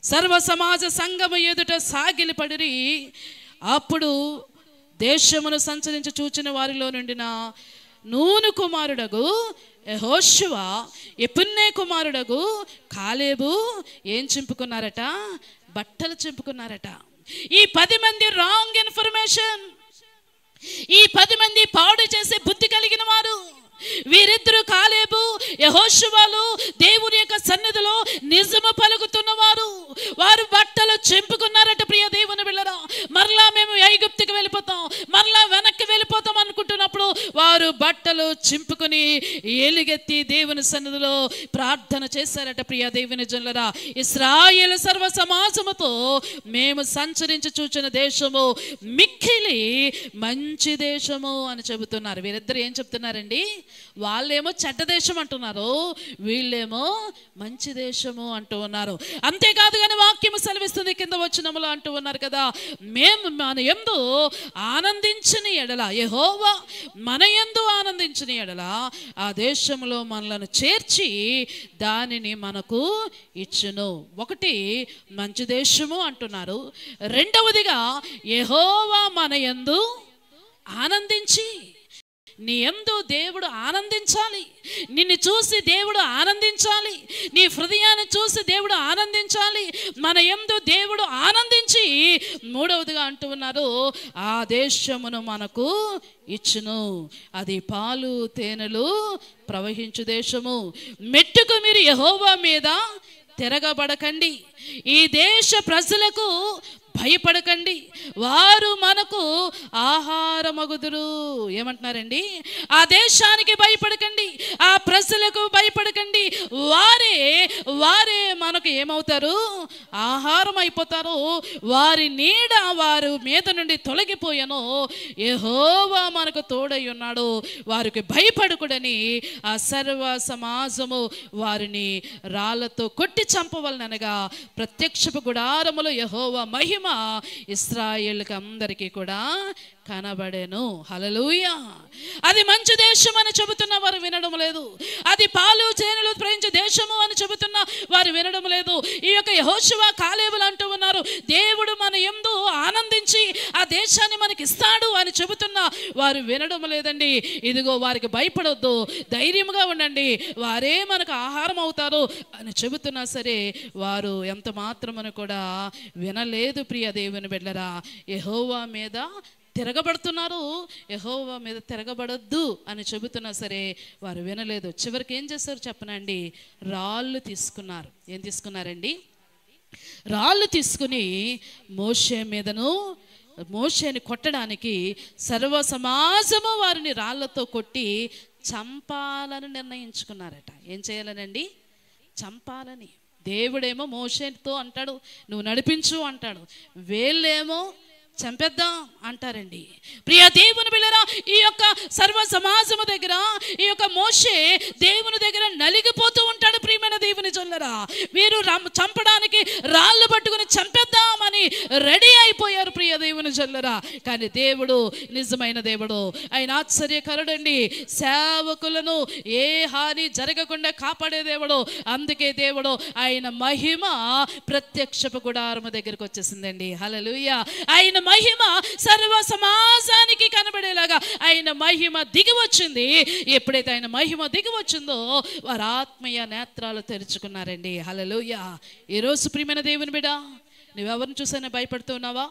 సర్వ సమాజ సంఘము ఎదుట సాగిలిపడిరి. అప్పుడు దేశమును సంచరించి చూచిన వారిలో నుండిన నూను కుమారుడగు యెహోషువ, యెఫున్నె కుమారుడగు కాలేబు ఏం చింపుకున్నారట? బట్టలు చింపుకున్నారట. ఈ 10 మంది రాంగ్ ఇన్ఫర్మేషన్, ఈ 10 మంది పాడు చేసే బుద్ధి కలిగిన వారు. వీరిద్దరు కాలేబు యెహోషువలు దేవుని యొక్క సన్నిధిలో నిజము పలుకుతున్నవారు. వారు బట్టలు చింపుకున్నారట ప్రియ దేవుని బిడ్డలారా. మరలా మేము ఐగుప్తుకి వెళ్ళిపోతాం, మరలా వెనక్కి వెళ్ళిపోతాం అనుకుంటున్నప్పుడు వారు వారు బట్టలు చింపుకొని ఏలుగెత్తి దేవుని సన్నిధిలో ప్రార్థన చేశారట. ప్రియ దేవుని జనులారా, ఇశ్రాయేలు సర్వ సమాజముతో మేము సంచరించి చూచిన దేశము మిక్కిలి మంచి దేశము అని చెబుతున్నారు. వీరిద్దరు ఏం చెప్తున్నారండి? వాళ్ళేమో చెడ్డ దేశం అంటున్నారు, వీళ్ళేమో మంచి దేశము అంటూ ఉన్నారు. అంతేకాదు కానీ వాక్యము సెలవిస్తుంది కింద వచనములో అంటూ ఉన్నారు కదా, మేము మన యందు ఆనందించిన ఎడల, యెహోవా మన యందు ఆనందించిన ఎడల ఆ దేశంలో మనలను చేర్చి దానిని మనకు ఇచ్చును. ఒకటి మంచి దేశము అంటున్నారు, రెండవదిగా యెహోవా మన యందు ఆనందించి, నీ యందు దేవుడు ఆనందించాలి, నిన్ను చూసి దేవుడు ఆనందించాలి, నీ హృదయాన్ని చూసి దేవుడు ఆనందించాలి, మన యందు దేవుడు ఆనందించి మూడవదిగా అంటూ ఉన్నారు, ఆ దేశమును మనకు ఇచ్చును. అది పాలు తేనెలు ప్రవహించు దేశము. మెట్టుకు మీరు యెహోవా మీద తిరగబడకండి, ఈ దేశ ప్రజలకు భయపడకండి, వారు మనకు ఆహారమగుదురు. ఏమంటున్నారండి? ఆ దేశానికి భయపడకండి, ఆ ప్రజలకు భయపడకండి, వారే మనకు ఏమవుతారు? ఆహారం అయిపోతారు. వారి నీడ వారి మీద నుండి తొలగిపోయాను, యెహోవా మనకు తోడై ఉన్నాడు, వారికి భయపడకుడని ఆ సర్వ సమాజము వారిని రాళ్లతో కొట్టి చంపవలనగా ప్రత్యక్షపు గుడారములో యెహోవా మహిమ ఇశ్రాయేలుకి అందరికీ కూడా కనబడెను. హల్లెలూయా. అది మంచి దేశం అని చెబుతున్న వారు వినడం లేదు, అది పాలు తేనెలు ప్రవహించే దేశము అని చెబుతున్న వారు వినడం లేదు. ఈ యొక్క యెహోషువ కాలేబులు అంటూ ఉన్నారు, దేవుడు మన యందు ఆనందించి ఆ దేశాన్ని మనకి ఇస్తాడు అని చెబుతున్న వారు వినడం లేదండి. ఇదిగో వారికి భయపడొద్దు, ధైర్యంగా ఉండండి, వారే మనకు ఆహారం అవుతారు అని చెబుతున్నా సరే వారు ఎంత మాత్రమని కూడా వినలేదు. ప్రియ దేవుని బిడ్డలారా, యెహోవా మీద తిరగబడుతున్నారు, యెహోవా మీద తిరగబడొద్దు అని చెబుతున్నా సరే వారు వినలేదు. చివరికి ఏం చేశారు చెప్పనండి? రాళ్ళు తీసుకున్నారు. ఏం తీసుకున్నారండి? రాళ్ళు తీసుకుని మోషే మీదను, మోషేని కొట్టడానికి సర్వ సమాజము వారిని రాళ్లతో కొట్టి చంపాలని నిర్ణయించుకున్నారట. ఏం చేయాలనండి? చంపాలని. దేవుడేమో మోషేతో అంటాడు, నువ్వు నడిపించు అంటాడు, వీళ్ళేమో చంపేద్దాం అంటారండి. ప్రియ దేవుని బిడ్డలారా, ఈ యొక్క సర్వ సమాజము దగ్గర ఈ యొక్క మోషే దేవుని దగ్గర నలిగిపోతూ ఉంటాడు. ప్రియమైన దేవుని జనులారా, వీరు చంపడానికి రాళ్ళు పట్టుకుని చంపేద్దామని రెడీ అయిపోయారు. ప్రియ దేవుని జనులారా, కానీ దేవుడు నిజమైన దేవుడు, ఆయన ఆశ్చర్యకరుడండి, సేవకులను ఏ హాని జరగకుండా కాపాడే దేవుడు. అందుకే దేవుడు ఆయన మహిమ ప్రత్యక్షపు గుడారము దగ్గరికి వచ్చేసిందండి. హల్లెలూయా. ఆయన మహిమ సర్వ సమాజానికి కనబడేలాగా ఆయన మహిమ దిగి వచ్చింది. ఎప్పుడైతే ఆయన మహిమ దిగి వచ్చిందో వారు ఆత్మీయ నేత్రాలు తెరుచుకున్నారండి. హల్లెలూయా. ఈరోజు ప్రియమైన దేవుని బిడ్డ, నువ్వెవరిని చూసైనా భయపడుతూ ఉన్నావా?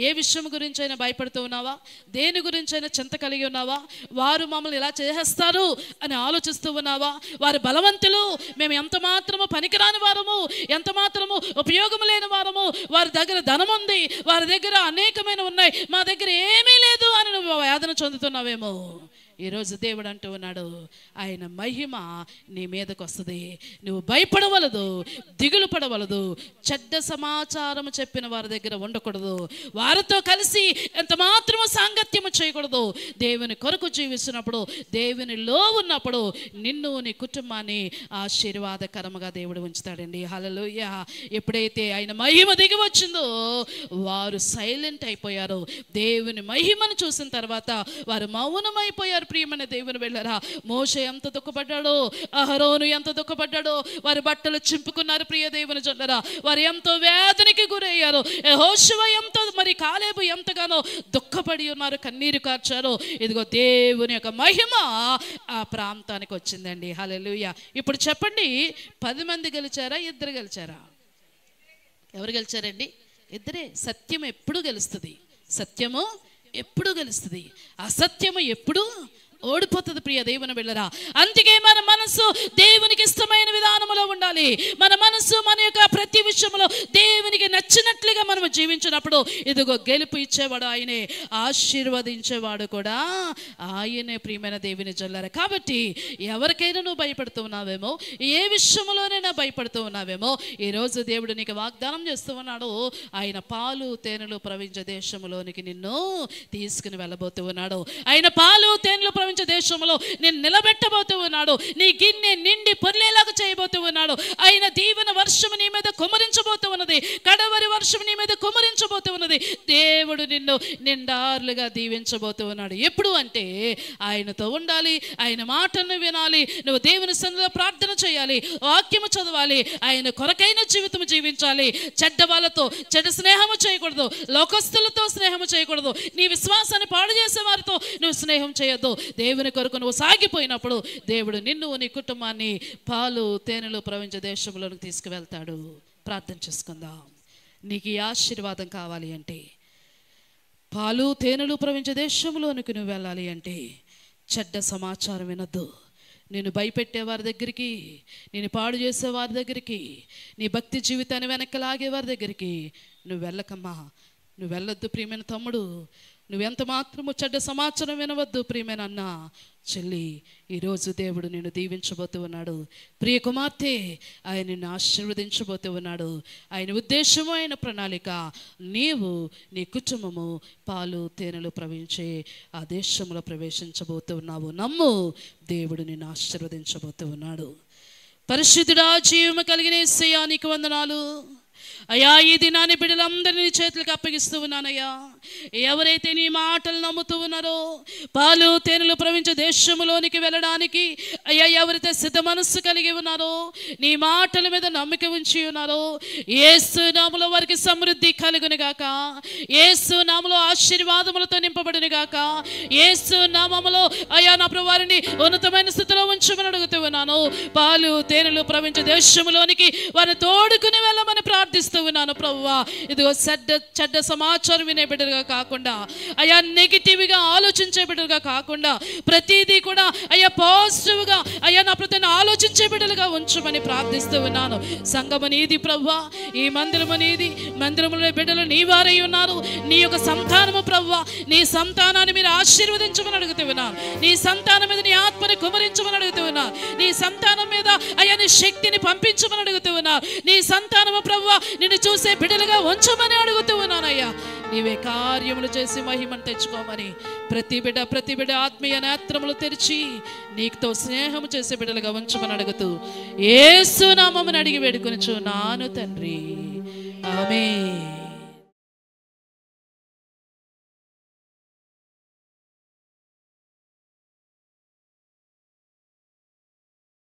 ఏ విషయం గురించి అయినా భయపడుతూ ఉన్నావా? దేని గురించి అయినా చింత కలిగి ఉన్నావా? వారు మమ్మల్ని ఇలా చేసేస్తారు అని ఆలోచిస్తూ ఉన్నావా? వారు బలవంతులు, మేము ఎంత మాత్రము పనికిరాని వారము, ఎంత మాత్రము ఉపయోగం లేని వారము, వారి దగ్గర ధనం ఉంది, వారి దగ్గర అనేకమైన ఉన్నాయి, మా దగ్గర ఏమీ లేదు అని నువ్వు వేదన చెందుతున్నావేమో. ఈరోజు దేవుడు అంటూ ఉన్నాడు, ఆయన మహిమ నీ మీదకు వస్తుంది. నువ్వు భయపడవలదు, దిగులు పడవలదు, చెడ్డ సమాచారం చెప్పిన వారి దగ్గర ఉండకూడదు, వారితో కలిసి ఎంత మాత్రము సాంగత్యము చేయకూడదు. దేవుని కొరకు జీవిస్తున్నప్పుడు, దేవునిలో ఉన్నప్పుడు నిన్ను నీ కుటుంబాన్ని ఆశీర్వాదకరముగా దేవుడు ఉంచుతాడండి. హల్లెలూయా. ఎప్పుడైతే ఆయన మహిమ దిగి వచ్చిందో వారు సైలెంట్ అయిపోయారు. దేవుని మహిమను చూసిన తర్వాత వారు మౌనమైపోయారు. ప్రియమైన దేవుని బిడ్డలారా, మోషే ఎంత దుఃఖపడ్డాడో, అహరోను ఎంత దుఃఖపడ్డాడో, వారి బట్టలు చింపుకున్నారు. ప్రియ దేవుని జనులారా, వారు ఎంతో వేదనకి గురయ్యారు. యెహోషువ ఎంతో, మరి కాలేబు ఎంతగానో దుఃఖపడి ఉన్నారు, కన్నీరు కార్చారు. ఇదిగో దేవుని యొక్క మహిమ ఆ ప్రాంతానికి వచ్చిందండి. హల్లెలూయా. ఇప్పుడు చెప్పండి, 10 మంది గెలిచారా, 2 గెలిచారా? ఎవరు గెలిచారండి? 2. సత్యం ఎప్పుడు గెలుస్తుంది, సత్యము ఎప్పుడు గెలుస్తుంది, అసత్యము ఎప్పుడు ఓడిపోతుంది ప్రియ దేవుని బిడ్డలారా. అందుకే మన మనసు దేవునికి ఇష్టమైన విధానంలో ఉండాలి. మన మనసు మన యొక్క ప్రతి విషయంలో దేవునికి నచ్చినట్లుగా మనం జీవించినప్పుడు ఇదిగో గెలుపు ఇచ్చేవాడు ఆయనే, ఆశీర్వదించేవాడు కూడా ఆయనే ప్రియమైన దేవుని జల్లారా. కాబట్టి ఎవరికైనా నువ్వు భయపడుతూ ఉన్నావేమో, ఏ విషయంలోనైనా భయపడుతూ ఉన్నావేమో, ఈరోజు దేవుడు నీకు వాగ్దానం చేస్తూ ఉన్నాడు. ఆయన పాలు తేనెలు ప్రవహించే దేశంలోనికి నిన్ను తీసుకుని వెళ్ళబోతూ ఉన్నాడు. ఆయన పాలు తేనెలు ప్రవహించే దేశంలో నేను నిలబెట్టబోతూ ఉన్నాడు. నీ గిన్నె నిండి పొర్లేలాగా చేయబోతూ ఉన్నాడు. ఆయన దీవెన వర్షం నీ మీద కుమరించబోతూ ఉన్నది. కడవరి వర్షం నీ మీద కుమరించబోతూ ఉన్నది. దేవుడు నిన్ను నిండార్లుగా దీవించబోతూ ఉన్నాడు. ఎప్పుడు అంటే ఆయనతో ఉండాలి, ఆయన మాటను వినాలి, నువ్వు దేవుని సన్నిధిలో ప్రార్థన చేయాలి, వాక్యము చదవాలి, ఆయన కొరకైన జీవితం జీవించాలి. చెడ్డ వాళ్ళతో చెడ్డ స్నేహము చేయకూడదు, లోకస్తులతో స్నేహము చేయకూడదు, నీ విశ్వాసాన్ని పాడు చేసే వారితో నువ్వు స్నేహం చేయొద్దు. దేవుని కొరకు నువ్వు సాగిపోయినప్పుడు దేవుడు నిన్ను నీ కుటుంబాన్ని పాలు తేనెలు ప్రవహించే దేశంలోకి తీసుకువెళ్తాడు. ప్రార్థన చేసుకుందాం. నీకు ఈ ఆశీర్వాదం కావాలి అంటే, పాలు తేనెలు ప్రవహించే దేశంలోనికి నువ్వు వెళ్ళాలి అంటే చెడ్డ సమాచారం వినొద్దు. నేను భయపెట్టే వారి దగ్గరికి, నేను పాడు చేసే వారి దగ్గరికి, నీ భక్తి జీవితాన్ని వెనక్కి లాగే వారి దగ్గరికి నువ్వు వెళ్ళకమ్మా. నువ్వు వెళ్ళొద్దు ప్రియమైన తమ్ముడు. నువ్వెంత మాత్రము చెడ్డ సమాచారం వినవద్దు ప్రియమైన అన్న, చెల్లి. ఈరోజు దేవుడు నిన్ను దీవించబోతూ ఉన్నాడు. ప్రియ కుమార్తె, ఆయన నిన్ను ఆశీర్వదించబోతూ ఉన్నాడు. ఆయన ఉద్దేశము, ఆయన ప్రణాళిక నీవు నీ కుటుంబము పాలు తేనెలు ప్రవహించే ఆ దేశంలో ప్రవేశించబోతూ ఉన్నావు. నమ్ము, దేవుడు నిన్ను ఆశీర్వదించబోతూ ఉన్నాడు. పరిశుద్ధుడా, జీవము కలిగిన యేసయ్యా నీకు వందనాలు అయ్యా. ఈ దినాన్ని బిడ్డలందరినీ చేతులకు అప్పగిస్తూ ఉన్నానయ్యా. ఎవరైతే నీ మాటలు నమ్ముతూ ఉన్నారో, పాలు తేనెలు ప్రవహించే దేశంలోనికి వెళ్ళడానికి అయ్యా, ఎవరైతే సిద్ధ మనస్సు కలిగి ఉన్నారో, నీ మాటల మీద నమ్మిక ఉంచి ఉన్నారో, యేసు నామములో వారికి సమృద్ధి కలుగును గాక, యేసు నామములో ఆశీర్వాదములతో నింపబడును గాక, యేసు నామములో అయ్యా నా ప్రభు వారిని ఉన్నతమైన స్థితిలో ఉంచమని అడుగుతూ ఉన్నాను. పాలు తేనెలు ప్రవహించే దేశంలోనికి వారిని తోడుకుని వెళ్ళమని ప్రార్థిస్తూ ఉన్నాను ప్రభువా. ఇదిగో చెడ్డ సమాచారం వినే బిడ్డలుగా కాకుండా, అయ్యా నెగిటివ్గా ఆలోచించే బిడ్డలుగా కాకుండా, ప్రతిదీ కూడా అయ్యా పాజిటివ్గా అయ్యా నా ప్రతి ఆలోచించే బిడ్డలుగా ఉంచమని ప్రార్థిస్తూ ఉన్నాను. సంఘము నీది ప్రభువా, ఈ మందిరము నీది, మందిరములో బిడ్డలు నీ వారై ఉన్నారు. నీ యొక్క సంతానము ప్రభువా, నీ సంతానాన్ని మీరు ఆశీర్వదించమని అడుగుతూ ఉన్నాను. నీ సంతానం మీద నీ ఆత్మని కుమరించమని అడుగుతూ ఉన్నాను. నీ సంతానం మీద అయ్యా నీ శక్తిని పంపించమని అడుగుతూ ఉన్నాను. నీ సంతానము ప్రభువా నిన్ను చూసే బిడ్డలుగా ఉంచమని అడుగుతూ ఉన్నానయ్యా. నీవే కార్యములు చేసి మహిమను తెచ్చుకోమని ప్రతి బిడ్డ ఆత్మీయ నేత్రములు తెరిచి నీకుతో స్నేహము చేసే బిడ్డలుగా ఉంచమని అడుగుతూ యేసు నామమున అడిగి వేడుకొనుచున్నాను తండ్రి. ఆమేన్.